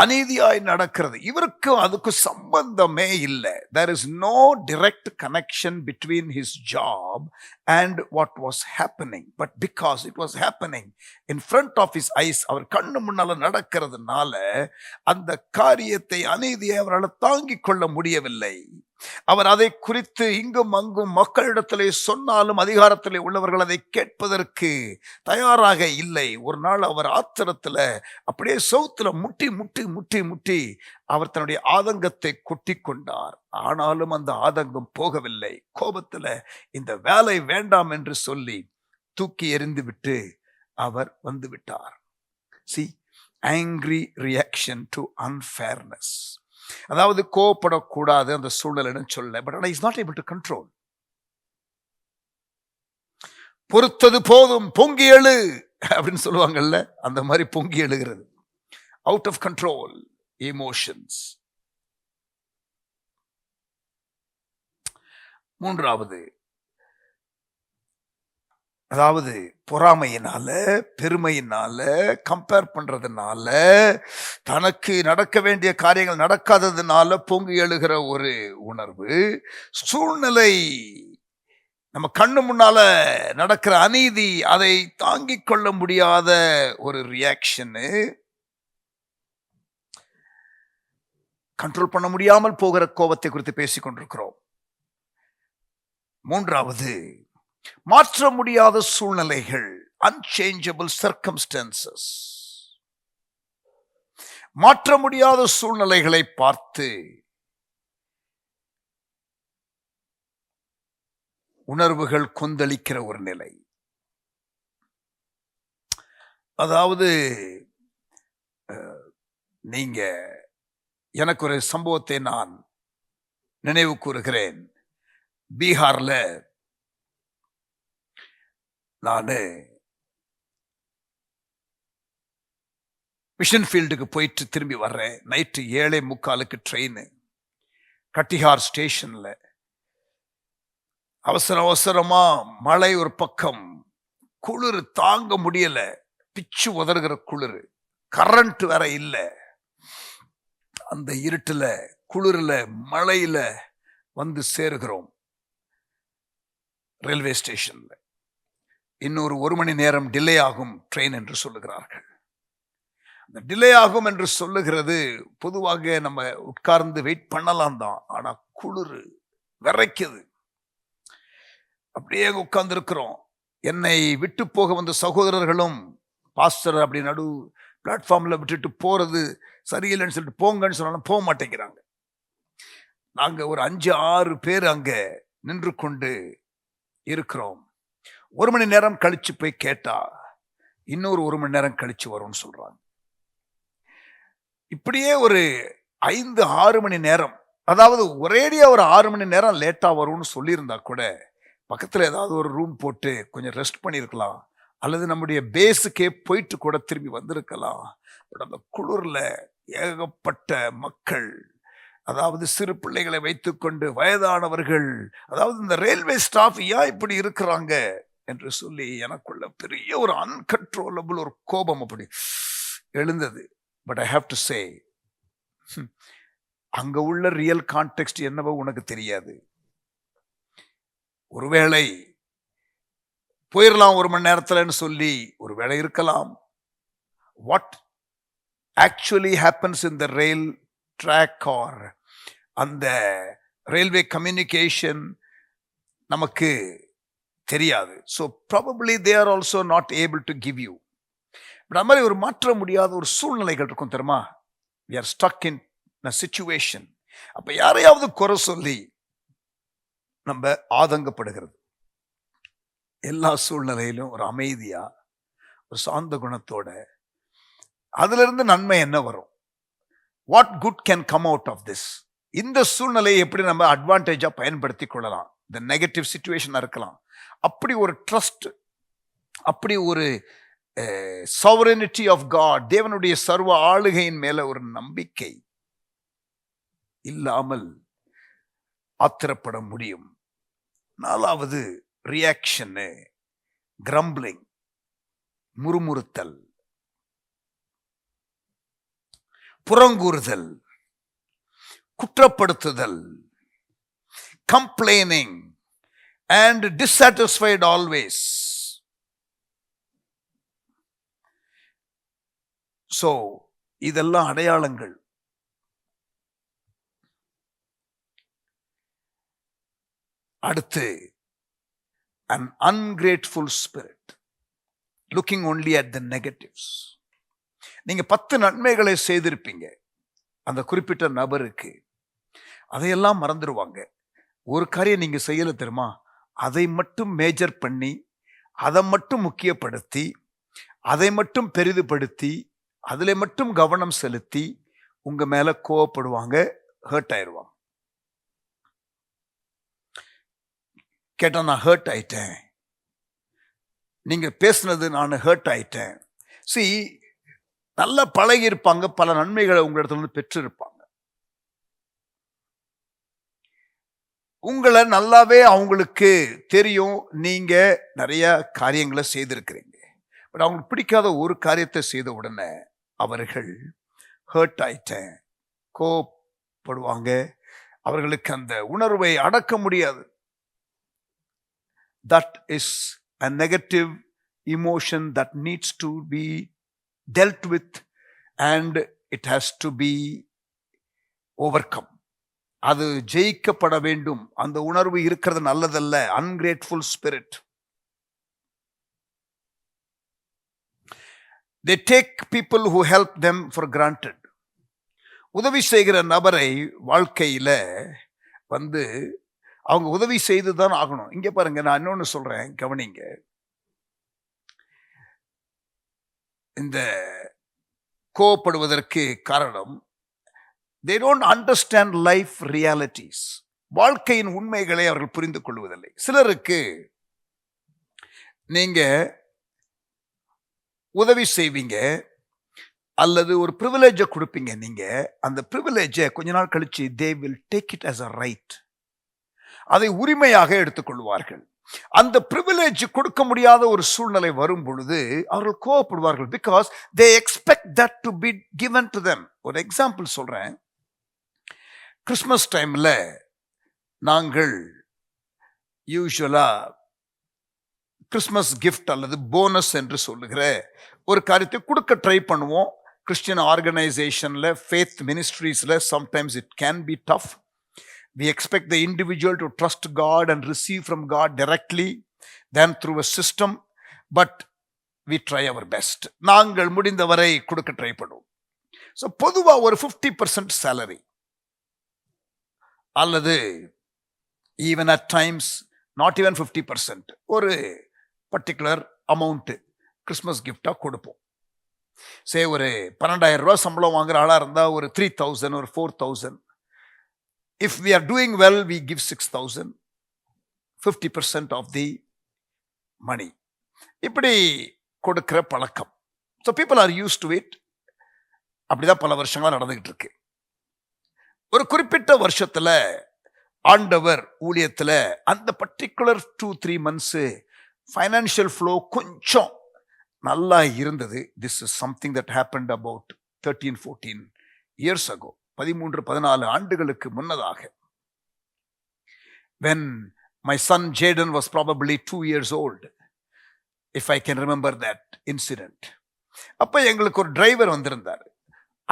அநீதியாய் நடக்கிறது. இவருக்கு அதுக்கு சம்பந்தமே இல்லை. There is no direct connection between his job and what was happening, but because it was happening in front of his eyes, அவர் கண்ணு முன்னால நடக்கிறதுனால அந்த காரியத்தை, அநீதியை அவரால் தாங்கிக் கொள்ள முடியவில்லை. அவர் அதை குறித்து இங்கும் அங்கும் மக்களிடத்திலே சொன்னாலும் அதிகாரத்திலே உள்ளவர்கள் அதை கேட்பதற்கு தயாராக இல்லை. ஒரு நாள் அவர் ஆத்திரத்துல அப்படியே சவுத்துல முட்டி முட்டி முட்டி முட்டி அவர் தன்னுடைய ஆதங்கத்தை கொட்டி கொண்டார். ஆனாலும் அந்த ஆதங்கம் போகவில்லை. கோபத்துல இந்த வேலை வேண்டாம் என்று சொல்லி தூக்கி எறிந்து விட்டு அவர் வந்து விட்டார். See, angry reaction to unfairness. அதாவது கோபப்படக்கூடாது அந்த சூழ்நிலைன்னு சொல்ல, பட் ஆனால் is not able to control. பொறுத்தது போதும், பொங்கி எழு அப்படின்னு சொல்லுவாங்கல்ல, அந்த மாதிரி பொங்கி எழுகிறது. Out of control emotions. மூன்றாவது, அதாவது பொறாமையினால, பெருமையினால, கம்பேர் பண்றதுனால, தனக்கு நடக்க வேண்டிய காரியங்கள் நடக்காததுனால பொங்கி எழுகிற ஒரு உணர்வு, சூழ்நிலை நம்ம கண்ணு முன்னால நடக்கிற அநீதி, அதை தாங்கிக் கொள்ள முடியாத ஒரு ரியாக்ஷனு, கண்ட்ரோல் பண்ண முடியாமல் போகிற கோபத்தை குறித்து பேசிக் கொண்டிருக்கிறோம். மூன்றாவது, மாற்ற முடியாத சூழ்நிலைகள், unchangeable circumstances. மாற்ற முடியாத சூழ்நிலைகளை பார்த்து உணர்வுகள் கொந்தளிக்கிற ஒரு நிலை. அதாவது நீங்க எனக்கு ஒரு சம்பவத்தை நான் நினைவு கூறுகிறேன். பீகார்ல நானு மிஷன் ஃபீல்டுக்கு போயிட்டு திரும்பி வர்றேன். Night 7:45 train. கட்டிஹார் ஸ்டேஷன்ல அவசர அவசரமா மழை ஒரு பக்கம், குளிர் தாங்க முடியல, பிச்சு உதறுகிற குளிர், கரண்ட் வேற இல்லை. அந்த இருட்டுல, குளிர்ல, மழையில வந்து சேருகிறோம் ரயில்வே ஸ்டேஷன்ல. இன்னொரு 1 மணி நேரம் டிலே ஆகும் ட்ரெயின் என்று சொல்லுகிறார்கள். அந்த டிலே ஆகும் என்று சொல்லுகிறது, பொதுவாக நம்ம உட்கார்ந்து வெயிட் பண்ணலாம் தான், ஆனா குளிர் விரைக்குது. அப்படியே உட்கார்ந்து இருக்கிறோம். என்னை விட்டு போக வந்த சகோதரர்களும், பாஸ்டர் அப்படி நடு பிளாட்ஃபார்ம்ல விட்டுட்டு போறது சரியில்லைன்னு சொல்லிட்டு போங்கன்னு சொன்னாலும் போக மாட்டேங்கிறாங்க. நாங்க ஒரு 5-6 பேர் அங்க நின்று கொண்டு இருக்கிறோம். 1 மணி நேரம் கழிச்சு போய் கேட்டா இன்னொரு 1 மணி நேரம் கழிச்சு வரும்னு சொல்றாங்க. இப்படியே ஒரு 5-6 மணி நேரம், அதாவது ஒரேடியா ஒரு 6 மணி நேரம் லேட்டா வரும்னு சொல்லியிருந்தா கூட பக்கத்துல ஏதாவது ஒரு ரூம் போட்டு கொஞ்சம் ரெஸ்ட் பண்ணியிருக்கலாம், அல்லது நம்முடைய பேஸுக்கே போயிட்டு கூட திரும்பி வந்திருக்கலாம். பட் அந்த குளிர்ல ஏகப்பட்ட மக்கள், அதாவது சிறு பிள்ளைகளை வைத்துக்கொண்டு வயதானவர்கள், அதாவது இந்த ரயில்வே ஸ்டாஃப் ஏன் இப்படி இருக்கிறாங்க என்று சொல்லி எனக்குள்ள பெரிய ஒரு அன்கன்ட்ரோலபிள் ஒரு கோபம் அப்படி எழுந்தது. But I have to say, அங்க உள்ள ரியல் கான்டெக்ஸ்ட் என்னவோ உனக்கு தெரியாது. ஒருவேளை போயிடலாம் 1 மணி நேரத்துலன்னு சொல்லி ஒருவேளை இருக்கலாம். What actually happens in the rail track or அந்த ரயில்வே கம்யூனிகேஷன் நமக்கு தெரியாது. So probably they are also not able to give you. But அது மாதிரி ஒரு மாற்ற முடியாத ஒரு சூழ்நிலைகள் இருக்கும் தெரியுமா? we are stuck in a situation. அப்ப யாரையாவது குறை சொல்லி நம்ம ஆதங்கப்படுகிறது. எல்லா சூழ்நிலையிலும் ஒரு அமைதியா, ஒரு சாந்த குணத்தோட, அதுல இருந்து நன்மை என்ன வரும்? What good can come out of this? இந்த சூழ்நிலையை எப்படி நம்ம அட்வான்டேஜா பயன்படுத்தி கொள்ளலாம்? இந்த நெகட்டிவ் சிச்சுவேஷனா இருக்கலாம். அப்படி ஒரு ட்ரஸ்ட், அப்படி ஒரு sovereignty of God, தேவனுடைய சர்வ ஆளுகையின் மேல ஒரு நம்பிக்கை இல்லாமல் ஆத்திரப்பட முடியும். 4வது ரியாக்ஷன், கிரம்பிளிங், முறுமுறுத்தல், புறங்கூறுதல், குற்றப்படுத்துதல், complaining and dissatisfied always. So இதெல்லாம் அடையாளங்கள். அடுத்து an ungrateful spirit, looking only at the negatives. நீங்க 10 நன்மைகளை செய்திருப்பீங்க அந்த குறிப்பிட்ட நபருக்கு, அதையெல்லாம் மறந்துடுவாங்க. ஒரு காரியம் நீங்க செய்யல தெரியுமா, அதை மட்டும் மேஜர் பண்ணி, அதை மட்டும் முக்கியப்படுத்தி, அதை மட்டும் பெரிதுபடுத்தி, அதுல மட்டும் கவனம் செலுத்தி உங்க மேல கோவப்படுவாங்க, ஹர்ட் ஆயிடுவாங்க. கேட்டா நான் ஹர்ட் ஆயிட்டேன், நீங்க பேசுனது நான் ஹர்ட் ஆயிட்டேன். See, நல்லா பழகி இருப்பாங்க, பல நன்மைகளை உங்க இடத்துல இருந்து பெற்று இருப்பாங்க. உங்களை நல்லாவே அவங்களுக்கு தெரியும், நீங்க நிறைய காரியங்களை செய்திருக்கிறீங்க. பட் அவங்களுக்கு பிடிக்காத ஒரு காரியத்தை செய்த உடனே அவர்கள் ஹர்ட் ஆயிட்டேன், கோபப்படுவாங்க. அவர்களுக்கு அந்த உணர்வை அடக்க முடியாது. That is a negative emotion that needs to be dealt with and it has to be overcome. அது ஜெயிக்கப்பட வேண்டும். அந்த உணர்வு இருக்கிறது நல்லதல்ல. ungrateful spirit. They take people who help them for granted. உதவி செய்கிற நபரை வாழ்க்கையில அவங்க உதவி செய்துதான் ஆகணும். இங்க பாருங்க, நான் இன்னொன்னு சொல்றேன், கவனிங்க. இந்த கோபப்படுவதற்கு காரணம், they don't understand life realities. வாழ்க்கையின் உண்மைகளை அவர்கள் புரிந்து கொள்வதில்லை. சிலருக்கு நீங்க உதவி செய்வீங்க அல்லது ஒரு பிரிவிலேஜை கொடுப்பீங்க. நீங்க அந்த பிரிவிலேஜை கொஞ்ச நாள் கழிச்சு they will take it as a right. அதை உரிமையாக எடுத்துக்கொள்வார்கள். அந்த பிரிவிலேஜ் கொடுக்க முடியாத ஒரு சூழ்நிலை வரும் பொழுது அவர்கள் கோபப்படுவார்கள். Because they expect that to be given to them. ஒரு எக்ஸாம்பிள் சொல்றேன். கிறிஸ்மஸ் டைம்ல நாங்கள் யூசுவலா கிறிஸ்மஸ் கிஃப்ட் அல்லது போனஸ் என்று சொல்லுகிற ஒரு காரியத்தை கொடுக்க ட்ரை பண்ணுவோம். கிறிஸ்டியன் ஆர்கனைசேஷன்ல, ஃபேத் மினிஸ்ட்ரீஸ்ல sometimes it can be tough. We expect the individual to trust God and receive from God directly than through a system, but we try our best. நாங்கள் முடிந்தவரை கொடுக்க ட்ரை பண்ணுவோம். ஸோ பொதுவாக ஒரு 50% salary அல்லது even at times not even 50% ஒரு பர்டிகுலர் அமௌண்ட் கிறிஸ்மஸ் கிஃப்டா கொடுப்போம். சே ஒரு 12,000 ரூபாய் சம்பளம் வாங்குற ஆளா இருந்தா ஒரு 3,000 ஒரு 4,000. If we are doing well, we give 6,000, 50% of the money. இப்படி கொடுக்கிற பழக்கம். So people are used to it. அப்படிதான் பல வருஷங்களா நடந்துகிட்டு இருக்கு. ஒரு குறிப்பிட்ட வருஷத்துல ஆண்டவர் ஊழியத்துல அந்த பர்டிகுலர் 2-3 months ஃபைனான்சியல் ஃப்ளோ கொஞ்சம் நல்லா இருந்தது. This is something that happened about 13-14 years ago. 13-14 ஆண்டுகளுக்கு முன்னதாக. When my son Jaden was probably 2 years old, if I can remember that incident. அப்ப எங்களுக்கு ஒரு டிரைவர் வந்திருந்தார்.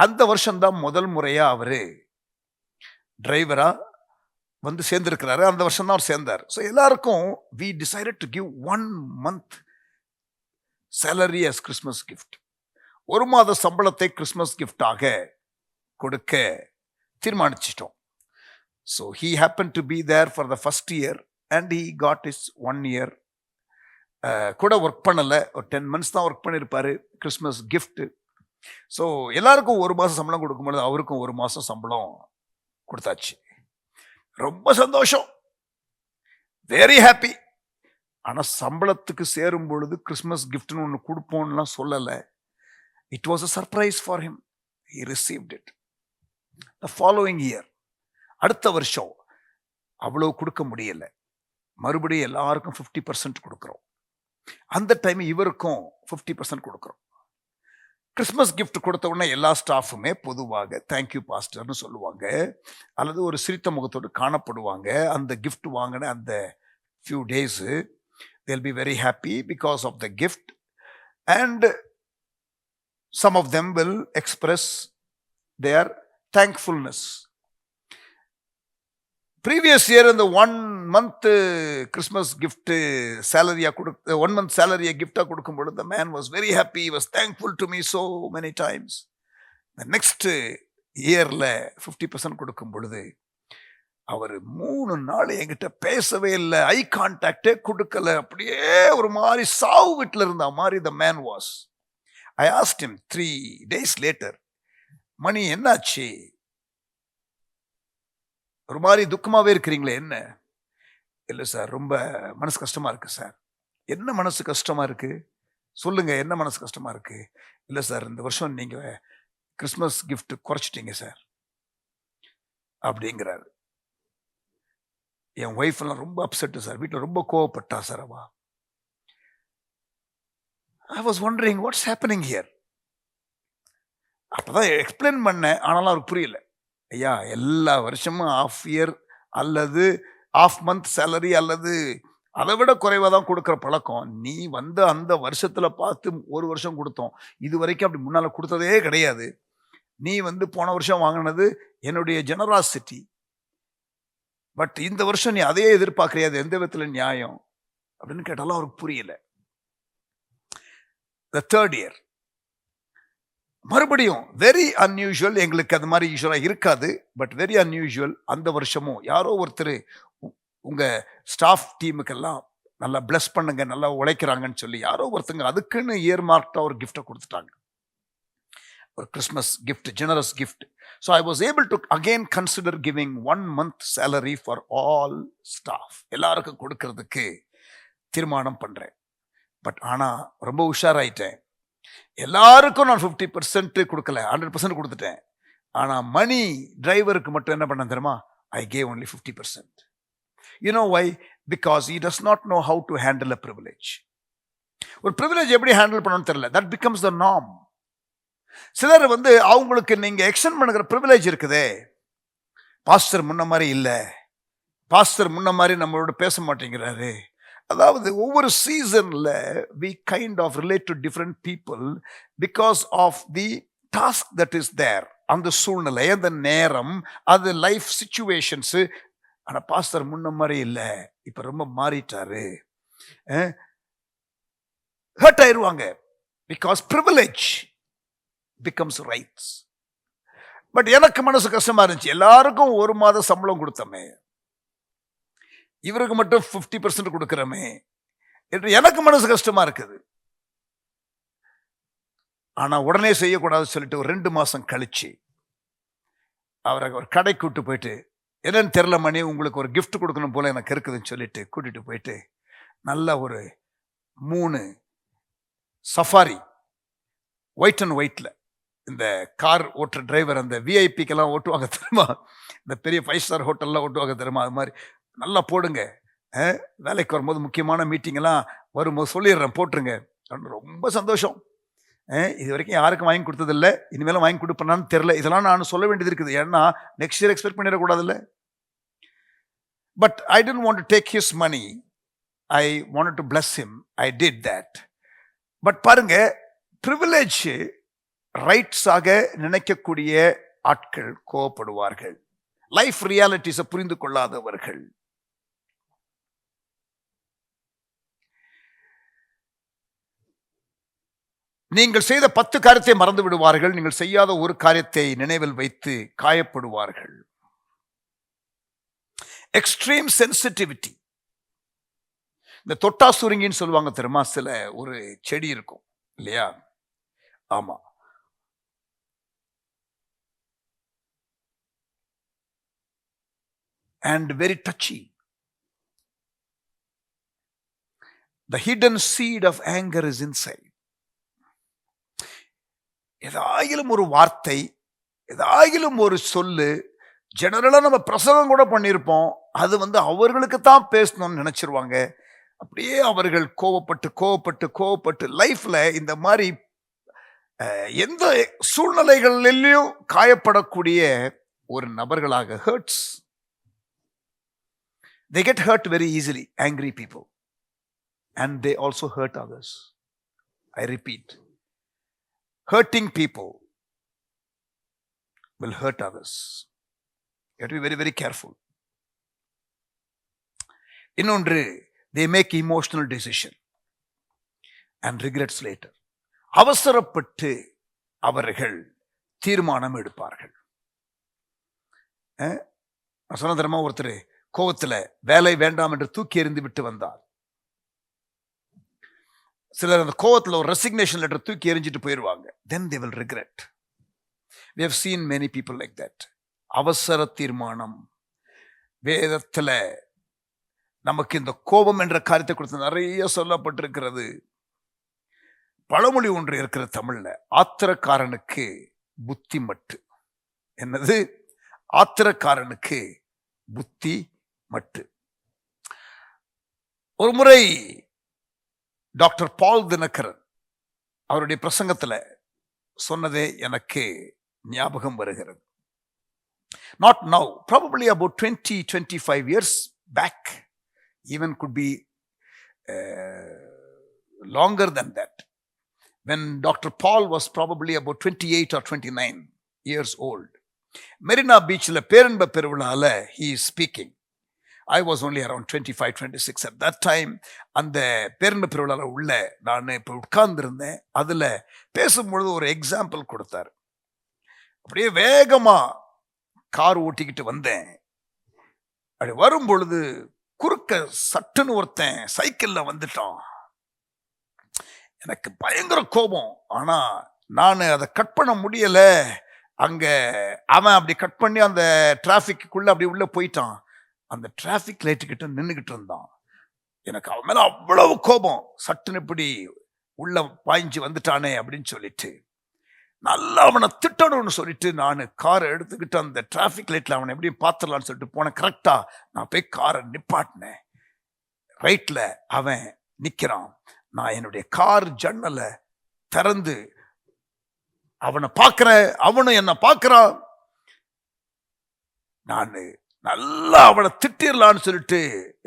அந்த வருஷம்தான் முதல் முறையா அவரு டிரைவரா சேர்ந்திருக்கிறாரு. அந்த வருஷம் தான் அவர் சேர்ந்தார். ஸோ எல்லாருக்கும் we decided to give 1 month salary as Christmas gift. ஒரு மாத சம்பளத்தை கிறிஸ்மஸ் கிஃப்டாக கொடுக்க தீர்மானிச்சிட்டோம். So he happened to be there for the first year and he got his 1 year. கூட ஒர்க் பண்ணல, ஒரு 10 months தான் ஒர்க் பண்ணியிருப்பாரு. Christmas gift. ஸோ எல்லாருக்கும் ஒரு மாதம் சம்பளம் கொடுக்கும்போது அவருக்கும் ஒரு மாதம் சம்பளம் கொடுத்தாச்சு. ரொம்ப சந்தோஷம், வெரி ஹாப்பி. ஆனால் சம்பளத்துக்கு சேரும் பொழுது கிறிஸ்மஸ் கிஃப்ட்னு ஒன்று கொடுப்போம்லாம் சொல்லலை. It was a surprise for him. He received it. The following year, அடுத்த வருஷம் அவ்வளவு கொடுக்க முடியல. மறுபடியும் எல்லாருக்கும் 50% கொடுக்குறோம். அந்த டைம் இவருக்கும் 50% கொடுக்குறோம். கிறிஸ்மஸ் கிஃப்ட் கொடுத்த உடனே எல்லா ஸ்டாஃபுமே பொதுவாக தேங்க்யூ பாஸ்டர்னு சொல்லுவாங்க அல்லது ஒரு சிரித்த முகத்தோடு காணப்படுவாங்க. அந்த கிஃப்ட் வாங்கின அந்த few days they'll be very happy because of the gift and some of them will express their thankfulness. Previous year in the 1 month Christmas gift salary 1 month salary gift கொடுக்கும் பொழுது the man was very happy. He was thankful to me so many times. The next yearல 50% கொடுக்கும் பொழுது அவர் 3 நாள் என்கிட்ட பேசவே இல்லை, ஐ கான்டாக்டே கொடுக்கல, அப்படியே ஒரு மாதிரி சாவு வீட்டில் இருந்த மாதிரி the man was. I asked him 3 days later, மணி என்னாச்சு, ஒரு மாதிரி துக்கமாவே இருக்கிறீங்களே, என்ன? இல்லை சார், ரொம்ப மனசு கஷ்டமா இருக்கு சார். என்ன மனசு கஷ்டமா இருக்கு சொல்லுங்க, என்ன மனசு கஷ்டமா இருக்கு? இல்லை சார், இந்த வருஷம் நீங்க கிறிஸ்மஸ் கிஃப்ட் குறைச்சிட்டீங்க சார் அப்படிங்கிறாரு. என் ஒய்ஃப் எல்லாம் ரொம்ப அப்செட் சார், வீட்டில் ரொம்ப கோவப்பட்டா சார். அவ I was wondering what's happening here. அப்பதான் எக்ஸ்பிளைன் பண்ணேன், ஆனாலும் அவருக்கு புரியல. ஐயா, எல்லா வருஷமும் ஆஃப் இயர் அல்லது ஆஃப் மந்த் சேலரி அல்லது அதை விட குறைவாக தான் கொடுக்குற பழக்கம். நீ வந்து அந்த வருஷத்துல பார்த்து ஒரு வருஷம் கொடுத்தோம், இது வரைக்கும் அப்படி முன்னால கொடுத்ததே கிடையாது. நீ வந்து போன வருஷம் வாங்கினது என்னுடைய ஜெனராசிட்டி, பட் இந்த வருஷம் நீ அதையே எதிர்பார்க்கறியா, அது எந்த விதத்துல நியாயம் அப்படின்னு கேட்டாலும் அவருக்கு புரியல. The third year மறுபடியும் வெரி அன்யூஷுவல். எங்களுக்கு அது மாதிரி யூஸ்வலா இருக்காது, பட் வெரி அன்யூஷுவல். அந்த வருஷமும் யாரோ ஒருத்தர் உங்க ஸ்டாஃப் டீமுக்கெல்லாம் நல்லா பிளஸ் பண்ணுங்க, நல்லா உழைக்கிறாங்கன்னு சொல்லி யாரோ ஒருத்தங்க அதுக்குன்னு இயர் மார்க்டா ஒரு கிஃப்டை கொடுத்துட்டாங்க, ஒரு Christmas gift, generous gift. So I was able to again consider giving 1 month salary for all staff, எல்லாருக்கும் கொடுக்கறதுக்கு தீர்மானம் பண்றேன். பட் ஆனா ரொம்ப உஷாராயிட்டேன். எல்லாருக்கும் நான் 50% கொடுக்கல, 100% கொடுத்துட்டேன். ஆனா மணி டிரைவருக்கு மட்டும் என்ன பண்ண தெரியுமா, I gave only 50%. You know why? Because he does not know how to handle a privilege. ஒரு privilege எப்படி ஹேண்டில் பண்ணணும்னு தெரியல. That becomes the norm. சிலர் வந்து அவங்களுக்கு நீங்க எக்ஸ்டெண்ட் பண்ணுகிற privilege இருக்குதே, பாஸ்டர் முன்ன மாதிரி இல்ல, பாஸ்டர் முன்ன மாதிரி நம்மளோட பேச மாட்டேங்கிறாரு. அதாவது ஒவ்வொரு சீசன்ல we kind of relate to different people because of the task that is there. அந்த சூழ்நிலை, அந்த நேரம், அது லைஃப் சிச்சுவேஷன்ஸ். ஆனா பாஸ்டர் முன்ன மாதிரி இல்ல, இப்ப ரொம்ப மாறிட்டாரு, ஹர்ட் ஆயிருவாங்க. Because privilege becomes rights. But எனக்கு மனசு கஷ்டமா இருந்துச்சு, எல்லாருக்கும் 1 மாத சம்பளம் கொடுத்தமே, இவருக்கு மட்டும் 50% கொடுக்கிறோமே என்று எனக்கு மனசு கஷ்டமா இருக்குது. ஆனா உடனே செய்யக்கூடாது சொல்லிட்டு ஒரு 2 மாசம் கழிச்சு அவரை ஒரு கடை கூட்டு போயிட்டு, என்னன்னு தெரியல மணி, உங்களுக்கு ஒரு கிஃப்ட் கொடுக்கணும் போல எனக்கு இருக்குதுன்னு சொல்லிட்டு கூட்டிட்டு போயிட்டு நல்ல ஒரு 3 சஃபாரி ஒயிட் அண்ட் ஒயிட்ல, இந்த கார் ஓட்டுற டிரைவர் அந்த விஐபிக்கெல்லாம் ஓட்டுவாங்க தெரியுமா, இந்த பெரிய 5 ஸ்டார் ஹோட்டல்லாம் ஓட்டுவாங்க தெரியுமா, அது மாதிரி நல்லா போடுங்க, வேலைக்கு வரும்போது முக்கியமான மீட்டிங் எல்லாம் வரும்போது சொல்லிடுறேன் போட்டுருங்க. ரொம்ப சந்தோஷம். இது வரைக்கும் யாருக்கும் வாங்கி கொடுத்ததில்லை, இனிமேலும் வாங்கி கொடுப்பேனான்னு தெரியல. இதெல்லாம் நான் சொல்ல வேண்டியது இருக்குது, ஏன்னா நெக்ஸ்ட் இயர் எக்ஸ்பெக்ட் பண்ணிடக்கூடாதுல்ல. But I don't want to take his money, I wanted to bless him, I did that. But பாருங்க, பிரிவிலேஜ் ரைட்ஸாக நினைக்கக்கூடிய ஆட்கள் கோவப்படுவார்கள், லைஃப் ரியாலிட்டிஸை புரிந்து கொள்ளாதவர்கள். நீங்கள் செய்த 10 காரியத்தை மறந்து விடுவார்கள், நீங்கள் செய்யாத ஒரு காரியத்தை நினைவில் வைத்து காயப்படுவார்கள். Extreme sensitivity. இந்த தொட்டா சுருங்கின்னு சொல்லுவாங்க தெரியுமா, சில ஒரு செடி இருக்கும் இல்லையா, ஆமா, and very touchy. The hidden seed of anger is inside. ஏதாயிலும் ஒரு வார்த்தை, ஏதாயிலும் ஒரு சொல்லு, ஜெனரலா நம்ம பிரசங்கம் கூட பண்ணியிருப்போம், அது வந்து அவர்களுக்கு தான் பேசணும்னு நினைச்சிருவாங்க. அப்படியே அவர்கள் கோவப்பட்டு கோவப்பட்டு கோவப்பட்டு லைஃப்ல இந்த மாதிரி எந்த சூழ்நிலைகளிலும் காயப்படக்கூடிய ஒரு நபர்களாக, hertz. They get hurt very easily, angry people, and they also hurt others. I repeat, hurting people will hurt others. You have to be very, very careful. Innondru, they make emotional decision and regrets later. அவசரப்பட்டு அவர்கள் தீர்மானம் எடுப்பார்கள். நான் சொன்ன தெரியுமா, ஒருத்தர் கோவத்தில் வேலை வேண்டாம் என்று தூக்கி எறிந்து விட்டு வந்தார். சிலர் அந்த கோவத்தில் ஒரு ரெசிக்னேஷன் லெட்டர் தூக்கி எறிஞ்சிட்டு போயிடுவாங்க. Then they will regret. We have seen many people like that. அவசர தீர்மானம். வேதத்துல நமக்கு இந்த கோபம் என்ற காரியத்தை கொடுத்து நிறைய சொல்லப்பட்டிருக்கிறது. பழமொழி ஒன்று இருக்கிற தமிழ்ல, ஆத்திரக்காரனுக்கு புத்தி மட்டு. என்னது? ஆத்திரக்காரனுக்கு புத்தி மட்டு. ஒரு முறை டாக்டர் பால் தினகரன் அவருடைய பிரசங்கத்துல சொன்னதே எனக்கு ஞாபகம் வருகிறது. Not now, probably about 25 years back, even could be longer than that. When Dr. Paul was probably about 28 or 29 years old. Marina Beach la Perenba Peruvalaala he is speaking. I was only around 25, 26 at that time. அந்த பேரன்பு பெருவிழாவில் உள்ள நான் இப்போ உட்கார்ந்துருந்தேன். அதில் பேசும்பொழுது ஒரு எக்ஸாம்பிள் கொடுத்தார். அப்படியே வேகமா கார் ஓட்டிக்கிட்டு வந்தேன். அப்படி வரும் பொழுது குறுக்க சட்டுன்னு ஒருத்தன் சைக்கிள்ல வந்துட்டான். எனக்கு பயங்கர கோபம். ஆனா நான் அதை கட் பண்ண முடியல. அங்க அவன் அப்படி கட் பண்ணி அந்த டிராபிக்குள்ள அப்படி உள்ள போயிட்டான். அந்த டிராபிக் லைட்டு கிட்ட நின்றுகிட்டு இருந்தான். எனக்கு அவன் மேல அவ்வளவு கோபம். சட்டுன்னு இப்படி உள்ள பாய்ஞ்சு வந்துட்டானே அப்படின்னு சொல்லிட்டு நல்லா அவனை திட்டணும்னு சொல்லிட்டு நான் காரை எடுத்துக்கிட்டு அந்த டிராபிக் லைட்ல அவனை எப்படி பார்த்துடலான்னு சொல்லிட்டு போனேன். கரெக்டா நான் போய் காரை நிப்பாட்டினேன். ரைட்ல அவன் நிக்கிறான். நான் என்னுடைய கார் ஜன்னலை திறந்து அவனை பார்க்கிறேன். அவனும் என்ன பார்க்கிறான். நான் நல்லா அவனை திட்டிடலான்னு சொல்லிட்டு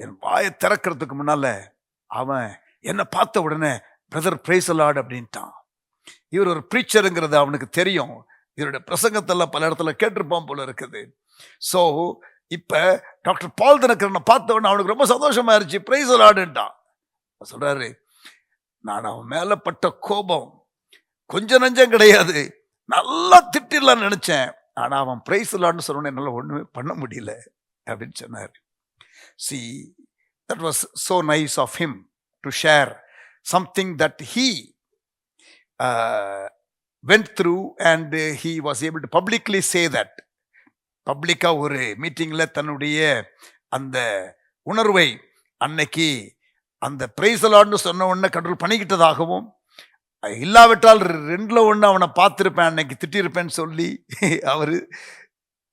என் வாயை திறக்கிறதுக்கு முன்னால அவன் என்ன பார்த்த உடனே பிரதர் பிரைஸ் தி லார்ட் அப்படின்ட்டான். இவர் ஒரு பிரீச்சருங்கிறது அவனுக்கு தெரியும். இவருடைய பிரசங்கத்தெல்லாம் பல இடத்துல கேட்டிருப்பான் போல இருக்குது. ஸோ இப்ப டாக்டர் பால் தினகரனை பார்த்த உடனே அவனுக்கு ரொம்ப சந்தோஷமா இருந்துச்சு. பிரைஸ் தி லார்ட்ன்ட்டான். சொல்றாரு, நான் அவன் மேல பட்ட கோபம் கொஞ்சம் நஞ்சம் கிடையாது. நல்லா திட்டிடலான்னு நினைச்சேன். ஆனா அவன் பிரைஸ் தி லார்ட்னு சொன்ன என்னால ஒண்ணுமே பண்ண முடியல அப்படின்னு சொன்னார். See, that was so nice of him to share something that he went through and he was able to publicly say that. பப்ளிக்கா ஒரு மீட்டிங்ல தன்னுடைய அந்த உணர்வை அன்னைக்கு அந்த பிரைஸ் தி லார்ட்னு சொன்ன உடனே கண்ட்ரோல் பண்ணிக்கிட்டதாகவும், இல்லாவிட்டால் 2ல் 1 அவனை பார்த்திருப்பேன், அன்னைக்கு திட்டிருப்பேன்னு சொல்லி அவரு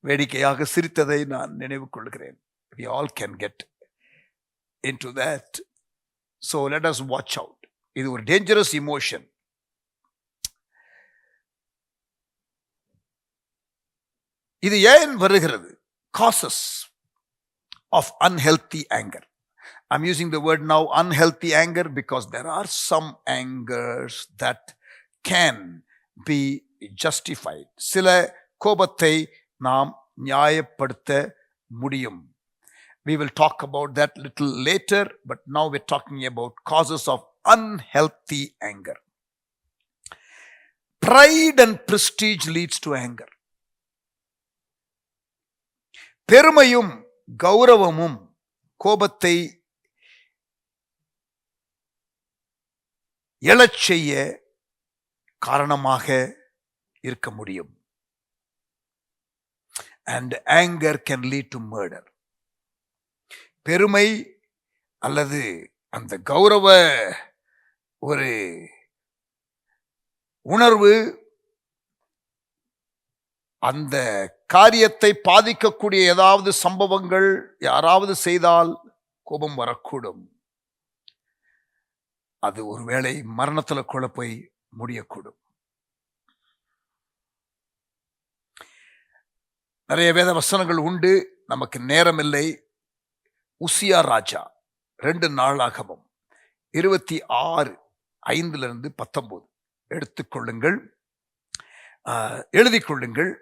வேடிக்கையாக சிரித்ததை நான் நினைவு கொள்கிறேன். We all can get into that. So let us watch out. இது ஒரு dangerous emotion. இது ஏன் வருகிறது? Causes of unhealthy anger. I'm using the word now unhealthy anger because there are some angers that can be justified. சில கோபத்தை நாம் நியாயப்படுத்த முடியும். We will talk about that little later, but now we're talking about causes of unhealthy anger. Pride and prestige leads to anger. பெருமையும் கௌரவமும் கோபத்தை எழச் செய்ய காரணமாக இருக்க முடியும். And anger can lead to murder. பெருமை அல்லது அந்த கௌரவ ஒரு உணர்வு அந்த காரியத்தை பாதிக்கக்கூடிய ஏதாவது சம்பவங்கள் யாராவது செய்தால் கோபம் வரக்கூடும். அது ஒருவேளை மரணத்துல கூட போய் முடியக்கூடும். நிறைய வேத வசனங்கள் உண்டு, நமக்கு நேரம் இல்லை. உசியா ராஜா 2 நாளாகமம் 26:5-19 எடுத்துக்கொள்ளுங்கள், எழுதிக் கொள்ளுங்கள்.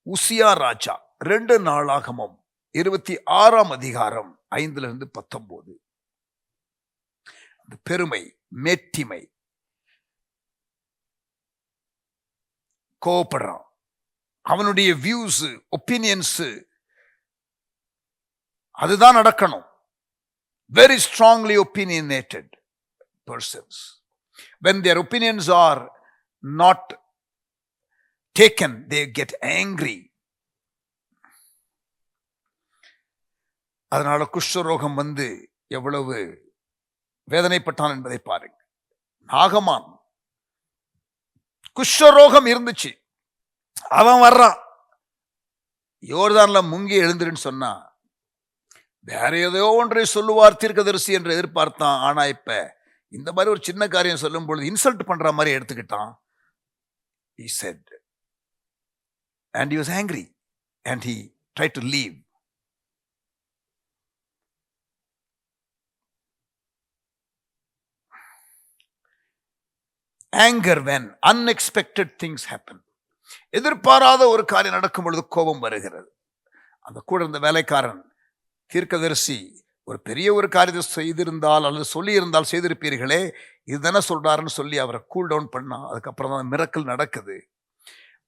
உசியா ராஜா 2 நாளாகமம் 26:5-19. அந்த பெருமை, மேட்டிமை, கோபப்படுறான். அவனுடைய வியூஸ், ஒப்பீனியன்ஸ் அதுதான் நடக்கணும். Very strongly opinionated persons. When their opinions are not taken, they get angry. அதனால குஷ்டரோகம் வந்து எவ்வளவு வேதனைப்பட்டான் என்பதை பாருங்க. நாகமான் குஷ்டரோகம் இருந்துச்சு, அவன் வர்றான். யோர்தான்ல முங்கி எழுந்துருன்னு சொன்னா வேற ஏதோ ஒன்றை சொல்லுவார் தீர்க்கதரிசி என்று எதிர்பார்த்தான். ஆனா இப்ப இந்த மாதிரி ஒரு சின்ன காரியம் சொல்லும் பொழுது இன்சல்ட் பண்ற மாதிரி எடுத்துக்கிட்டான். He said, and he was angry and he tried to leave. Anger when unexpected things happen. எதிர்பாராத ஒரு காரியம் நடக்கும் பொழுது கோபம் வருகிறது. அந்த கூட இருந்த வேலைக்காரன் தீர்க்கதரிசி ஒரு பெரிய ஒரு காரியத்தை செய்திருந்தால் அல்லது சொல்லி இருந்தால் செய்திருப்பீர்களே, இதுதானே சொல்றாருன்னு சொல்லி அவரை கூல் டவுன் பண்ணா. அதுக்கப்புறம் தான் மிரக்கல் நடக்குது.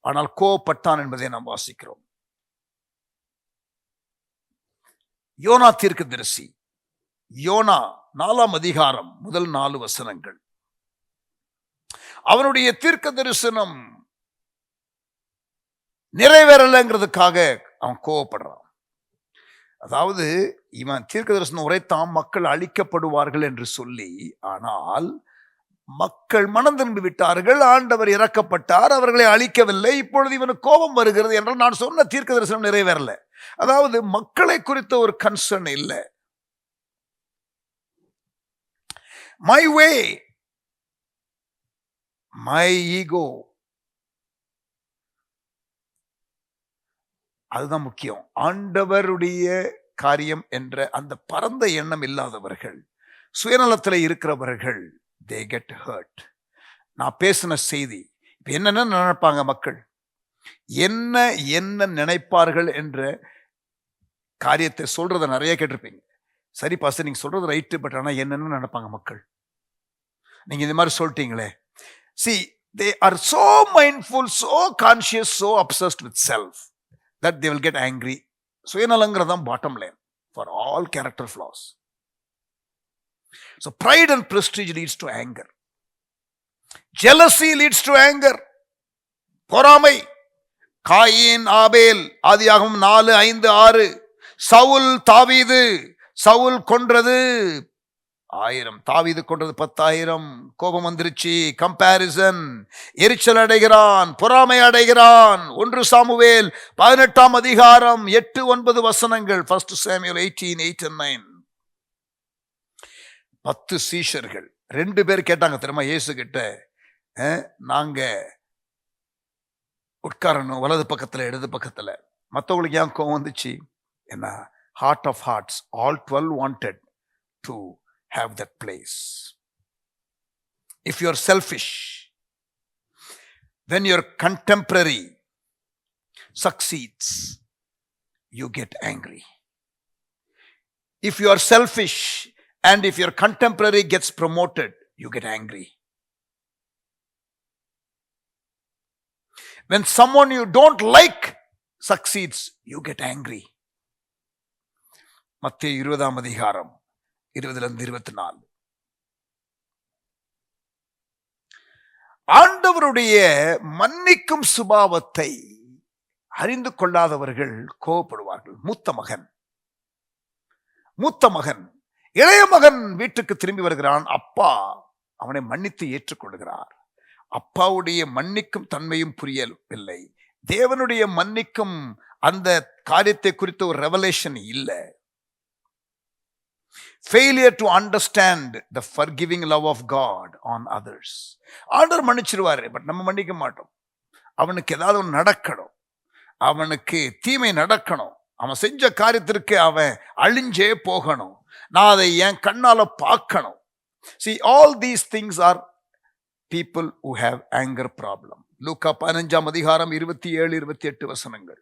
ஆனால் கோபப்பட்டான் என்பதை நாம் வாசிக்கிறோம். யோனா தீர்க்கதரிசி, யோனா 4ஆம் அதிகாரம் முதல் 4 வசனங்கள். அவனுடைய தீர்க்க தரிசனம் நிறைவேறலைங்கிறதுக்காக அவன் கோவப்படுறான். அதாவது இவன் தீர்க்க தரிசனம் உரைத்தான் மக்கள் அழிக்கப்படுவார்கள் என்று சொல்லி, ஆனால் மக்கள் மனம் திரும்பி விட்டார்கள், ஆண்டவர் இறக்கப்பட்டார், அவர்களை அழிக்கவில்லை. இப்பொழுது இவனுக்கு கோபம் வருகிறது என்றால் நான் சொன்ன தீர்க்க தரிசனம் நிறைவேறல. அதாவது மக்களை குறித்த ஒரு கன்சர்ன் இல்லை. மை வே, மை ஈகோ, அதுதான் முக்கியம். ஆண்டவருடைய காரியம் என்ற அந்த பரந்த எண்ணம் இல்லாதவர்கள், சுயநலத்தில் இருக்கிறவர்கள், they get hurt. நான் பேசின செய்தி இப்ப என்னென்ன நினைப்பாங்க மக்கள், என்ன என்ன நினைப்பார்கள் என்ற காரியத்தை சொல்றதை நிறைய கேட்டிருப்பீங்க. சரி பாஸ்டர் நீங்க சொல்றது ரைட்டு, பட் ஆனா என்னென்ன நினைப்பாங்க மக்கள், நீங்க இந்த மாதிரி சொல்லிட்டீங்களே. See, they are so mindful, so conscious, so obsessed with self that they will get angry. சுயநலங்கிறதான் bottom line for all character flaws. So pride and prestige leads to anger. Jealousy leads to anger. பொறாமை. காயின் ஆபேல், ஆதியாகமம் 4:5-6. சவுல் தாவீது, சவுல் கொன்றது 1000, தாவீது கொன்றது 10,000. கோபம் வந்துருச்சு, கம்பேரிசன், எரிச்சல் அடைகிறான், பொறாமை அடைகிறான். 1 சாமுவேல் 18ஆம் அதிகாரம் 8-9 வசனங்கள். 1 சாமுவேல் 18:8-9. 10 சீஷர்கள் 2 பேர் கேட்டாங்க தெரியுமா இயேசு கிட்ட, நாங்க உட்காரணும் வலது பக்கத்துல இடது பக்கத்துல. மற்றவங்களுக்கு ஏன் கோவம் வந்துச்சு? என்ன, heart of hearts, all 12 wanted to have that place. If you are selfish, when your contemporary succeeds, you get angry. If you are selfish and if your contemporary gets promoted, you get angry. When someone you don't like succeeds, you get angry. மத்தேயு 20ஆம் அதிகாரம் 20-24. ஆண்டவருடைய மன்னிக்கும் சுபாவத்தை அறிந்து கொள்ளாதவர்கள் கோபப்படுவார்கள். மூத்த மகன் இளைய மகன் வீட்டுக்கு திரும்பி வருகிறான். அப்பா அவனை மன்னித்து ஏற்றுக்கொள்கிறார். அப்பாவுடைய மன்னிக்கும் தன்மையும் புரியவில்லை. தேவனுடைய மன்னிக்கும் அந்த காரியத்தை குறித்த ஒரு ரெவலேஷன் இல்லை. Failure to understand the forgiving love of God on others. ஆண்டவர் மன்னிச்சிருவாரு, பட் நம்ம மன்னிக்க மாட்டோம். அவனுக்கு ஏதாவது ஒன்று நடக்கணும், அவனுக்கு தீமை நடக்கணும், அவன் செஞ்ச காரியத்திற்கு அவன் அழிஞ்சே போகணும், நான் அதை என் கண்ணால பார்க்கணும். See, all these things are people who have anger problem. லூக்கா 15ஆம் அதிகாரம் 27-28 வசனங்கள்.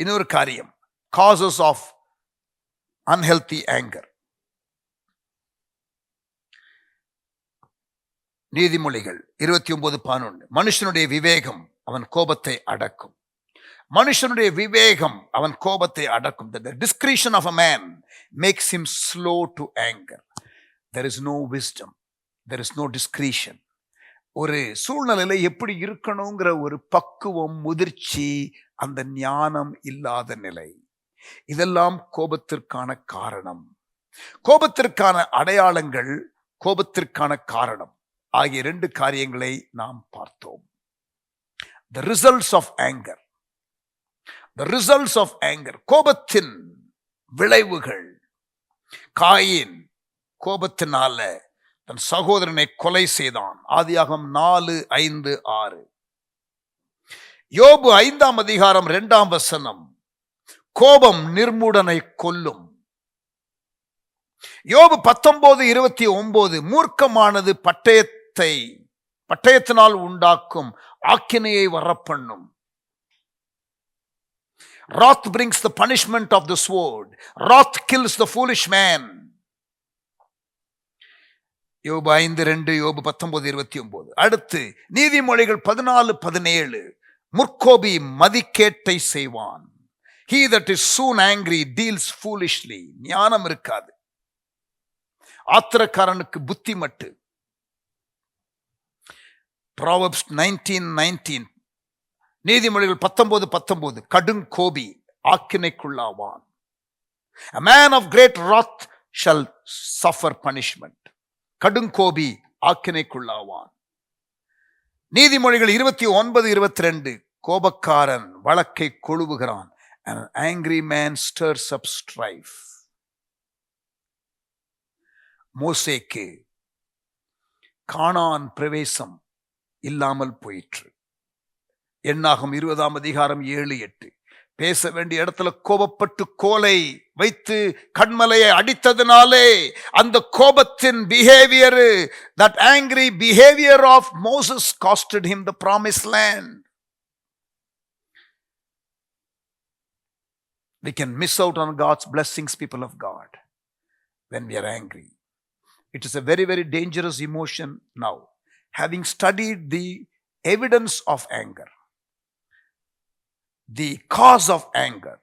இன்னொரு காரியம், causes of unhealthy anger. நீதிமொழிகள் 29:11. மனுஷனுடைய விவேகம் அவன் கோபத்தை அடக்கும். மனுஷனுடைய விவேகம் அவன் கோபத்தை அடக்கும். The discretion of a man makes him slow to anger. There is no wisdom, there is no discretion. ஒரு சூழ்நிலையில எப்படி இருக்கணுங்கிற ஒரு பக்குவம், முதிர்ச்சி, அந்த ஞானம் இல்லாத நிலை, இதெல்லாம் கோபத்திற்கான காரணம். கோபத்திற்கான அடையாளங்கள், கோபத்திற்கான காரணம் ஆகிய 2 காரியங்களை நாம் பார்த்தோம். The results of anger. the results of anger. கோபத்தின் விளைவுகள். காயின் கோபத்தினால தன் சகோதரனை கொலை செய்தான். ஆதியாகமம் 4:5-6. யோபு 5ஆம் அதிகாரம் 2ஆம் வசனம். கோபம் நிர்மூடனை கொல்லும். யோபு 19:29. மூர்க்கமானது பட்டயத்தினால் உண்டாக்கும் ஆக்கினையை வரப்பண்ணும். Wrath brings the punishment of the sword. Wrath kills the foolish man. யோபு 5:2, யோபு 19:29. அடுத்து நீதிமொழிகள் 14:17. முற்கோபி மதிக்கேட்டை செய்வான். He that is soon angry deals foolishly. ஞானம் இருக்காது. ஆத்திரக்காரனுக்கு புத்தி மட்டு. Proverbs 19:19. நீதிமொழிகள் 19:19. கடுங்கோபி ஆக்கினைக்குள்ளாவான். A man of great wrath shall suffer punishment. கடுங்கோபி ஆக்கினைக்குள்ளாவான். நீதிமொழிகள் 29:22. கோபக்காரன் வழக்கை கொழுவுகிறான். An angry man stirs up strife. மோசேக்கு கானான் பிரவேசம் இல்லாமல் போயிற்று. எண்ணாகம் 20ஆம் அதிகாரம் 7-8. பேச வேண்டிய இடத்துல கோபப்பட்டு கோலை வைத்து கண்மலையை அடித்ததினாலே அந்த கோபத்தின் behaviour, that angry behavior of Moses costed him the promised land. We can miss out on God's blessings, people of God, when we are angry. It is a very, very dangerous emotion now. Having studied the evidence of anger, the cause of anger,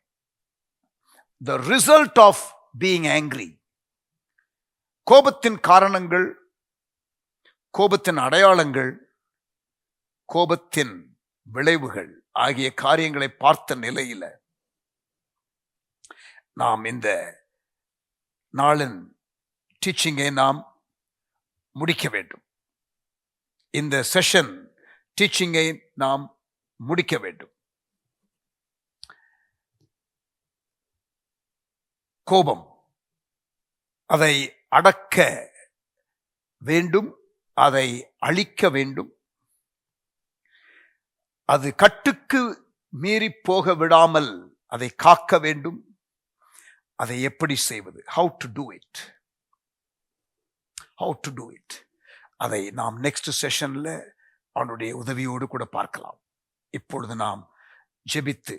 the result of being angry, கோபத்தின் காரணங்கள், கோபத்தின் அடையாளங்கள், கோபத்தின் விளைவுகள் ஆகிய காரியங்களை பார்த்த நிலையில நாம் இந்த நாளின் டீச்சிங்கை நாம் முடிக்க வேண்டும். இந்த செஷன் டீச்சிங்கை நாம் முடிக்க வேண்டும். கோபம், அதை அடக்க வேண்டும், அதை அழிக்க வேண்டும். அது கட்டுக்கு மீறி போக விடாமல் அதை காக்க வேண்டும். அதை எப்படி செய்வது? How to do it? How to do it? அதை நாம் நெக்ஸ்ட் செஷன்ல அவனுடைய உதவியோடு கூட பார்க்கலாம். இப்பொழுது நாம் ஜெபித்து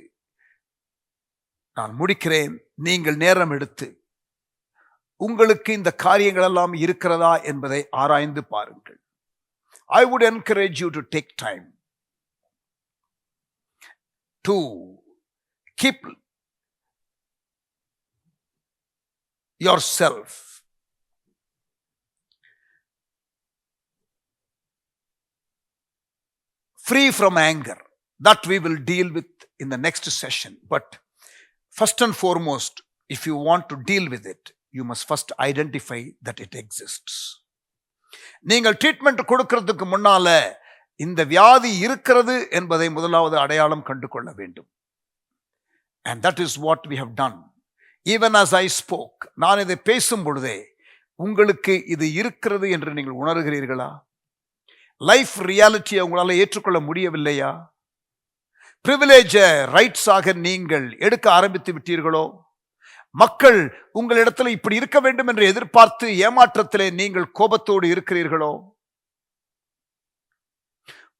நான் முடிக்கிறேன். நீங்கள் நேரம் எடுத்து உங்களுக்கு இந்த காரியங்கள் எல்லாம் இருக்கிறதா என்பதை ஆராய்ந்து பாருங்கள். I would encourage you to take time to keep yourself free from anger. That we will deal with in the next session. But first and foremost, if you want to deal with it, you must first identify that it exists. நீங்கள் ட்ரீட்மெண்ட் கொடுக்கிறதுக்கு முன்னால இந்த வியாதி இருக்கிறது என்பதை முதலாவது அடையாளம் கண்டு கொள்ள வேண்டும். And that is what we have done. Even as I spoke, நான் இதை பேசும் பொழுதே உங்களுக்கு இது இருக்கிறது என்று நீங்கள் உணர்கிறீர்களா? லைஃப் ரியாலிட்டியை உங்களால் ஏற்றுக்கொள்ள முடியவில்லையா? பிரிவிலேஜ் ரைட்ஸாக நீங்கள் எடுக்க ஆரம்பித்து விட்டீர்களோ? மக்கள் உங்களிடத்தில் இப்படி இருக்க வேண்டும் என்று எதிர்பார்த்து ஏமாற்றத்திலே நீங்கள் கோபத்தோடு இருக்கிறீர்களோ?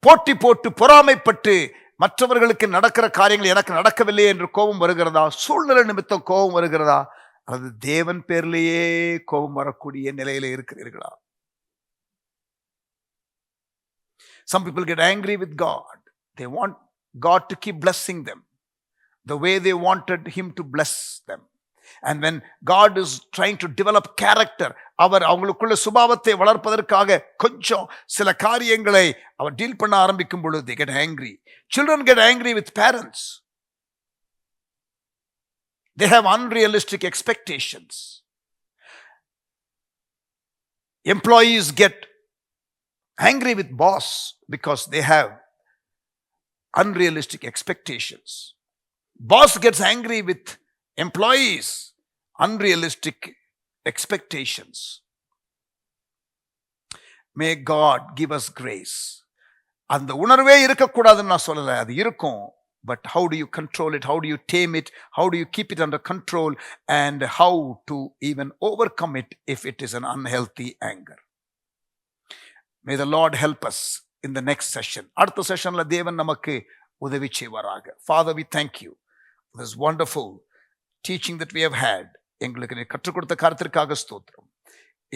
போட்டி போட்டு பொறாமைப்பட்டு மற்றவர்களுக்கு நடக்கிற காரியங்கள் எனக்கு நடக்கவில்லை என்று கோபம் வருகிறதா? சூழ்நிலை நிமித்தம் கோபம் வருகிறதா? அல்லது தேவன் பேர்லேயே கோபம் வரக்கூடிய நிலையில இருக்கிறீர்களா? Some people get angry with God. They want God to keep blessing them the way they wanted him to bless them. And when God is trying to develop character, அவர் அவங்களுக்குள்ள சுபாவத்தை வளர்ப்பதற்காக கொஞ்சம் சில காரியங்களை அவர் டீல் பண்ண ஆரம்பிக்கும் பொழுது they get angry. Children get angry with parents. They have unrealistic expectations. Employees get angry with boss because they have unrealistic expectations. Boss gets angry with employees, unrealistic expectations. May God give us grace. அந்த உணர்வே இருக்கக்கூடாதுன்னு நான் சொல்லலை, அது இருக்கும். But how do you control it? How do you tame it? How do you keep it under control? And how to even overcome it if it is an unhealthy anger? May the Lord help us in the next session. அடுத்த செஷன்ல தேவன் நமக்கு உதவி செய்வாராக. Father, we thank you for this wonderful teaching that we have had. எங்களுக்கு நீ கற்றுக் கொடுத்த காரியத்திற்காக ஸ்தோத்திரம்.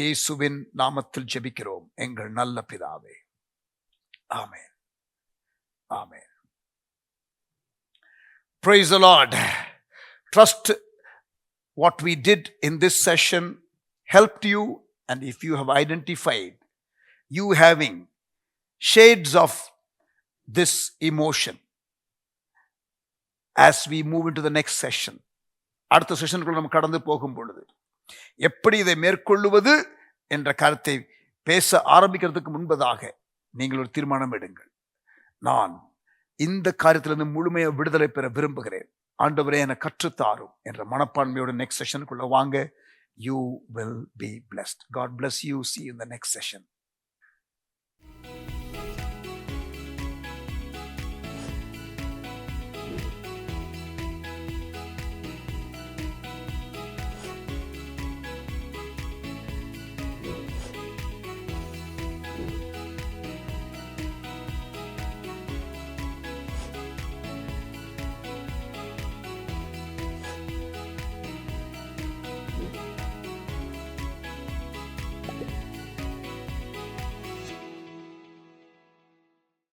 இயேசுவின் நாமத்தில் ஜெபிக்கிறோம் எங்கள் நல்ல பிதாவே. Amen. Amen. Praise the Lord. Trust what we did in this session helped you, and if you have identified you having shades of this emotion as we move into the next session, அடுத்த செஷனுக்குள்ள நம்ம கடந்து போகும் பொழுது எப்படி இதை மேற்கொள்ளுவது என்ற கருத்தை பேச ஆரம்பிக்கிறதுக்கு முன்பதாக நீங்கள் ஒரு தீர்மானம் எடுங்கள். நான் இந்த காரியத்திலிருந்து முழுமையாக விடுதலை பெற விரும்புகிறேன், ஆண்டவரே என கற்றுத்தாரும் என்ற மனப்பான்மையோட நெக்ஸ்ட் செஷனுக்குள்ள வாங்க. You will be blessed. God bless you. See you in the next session.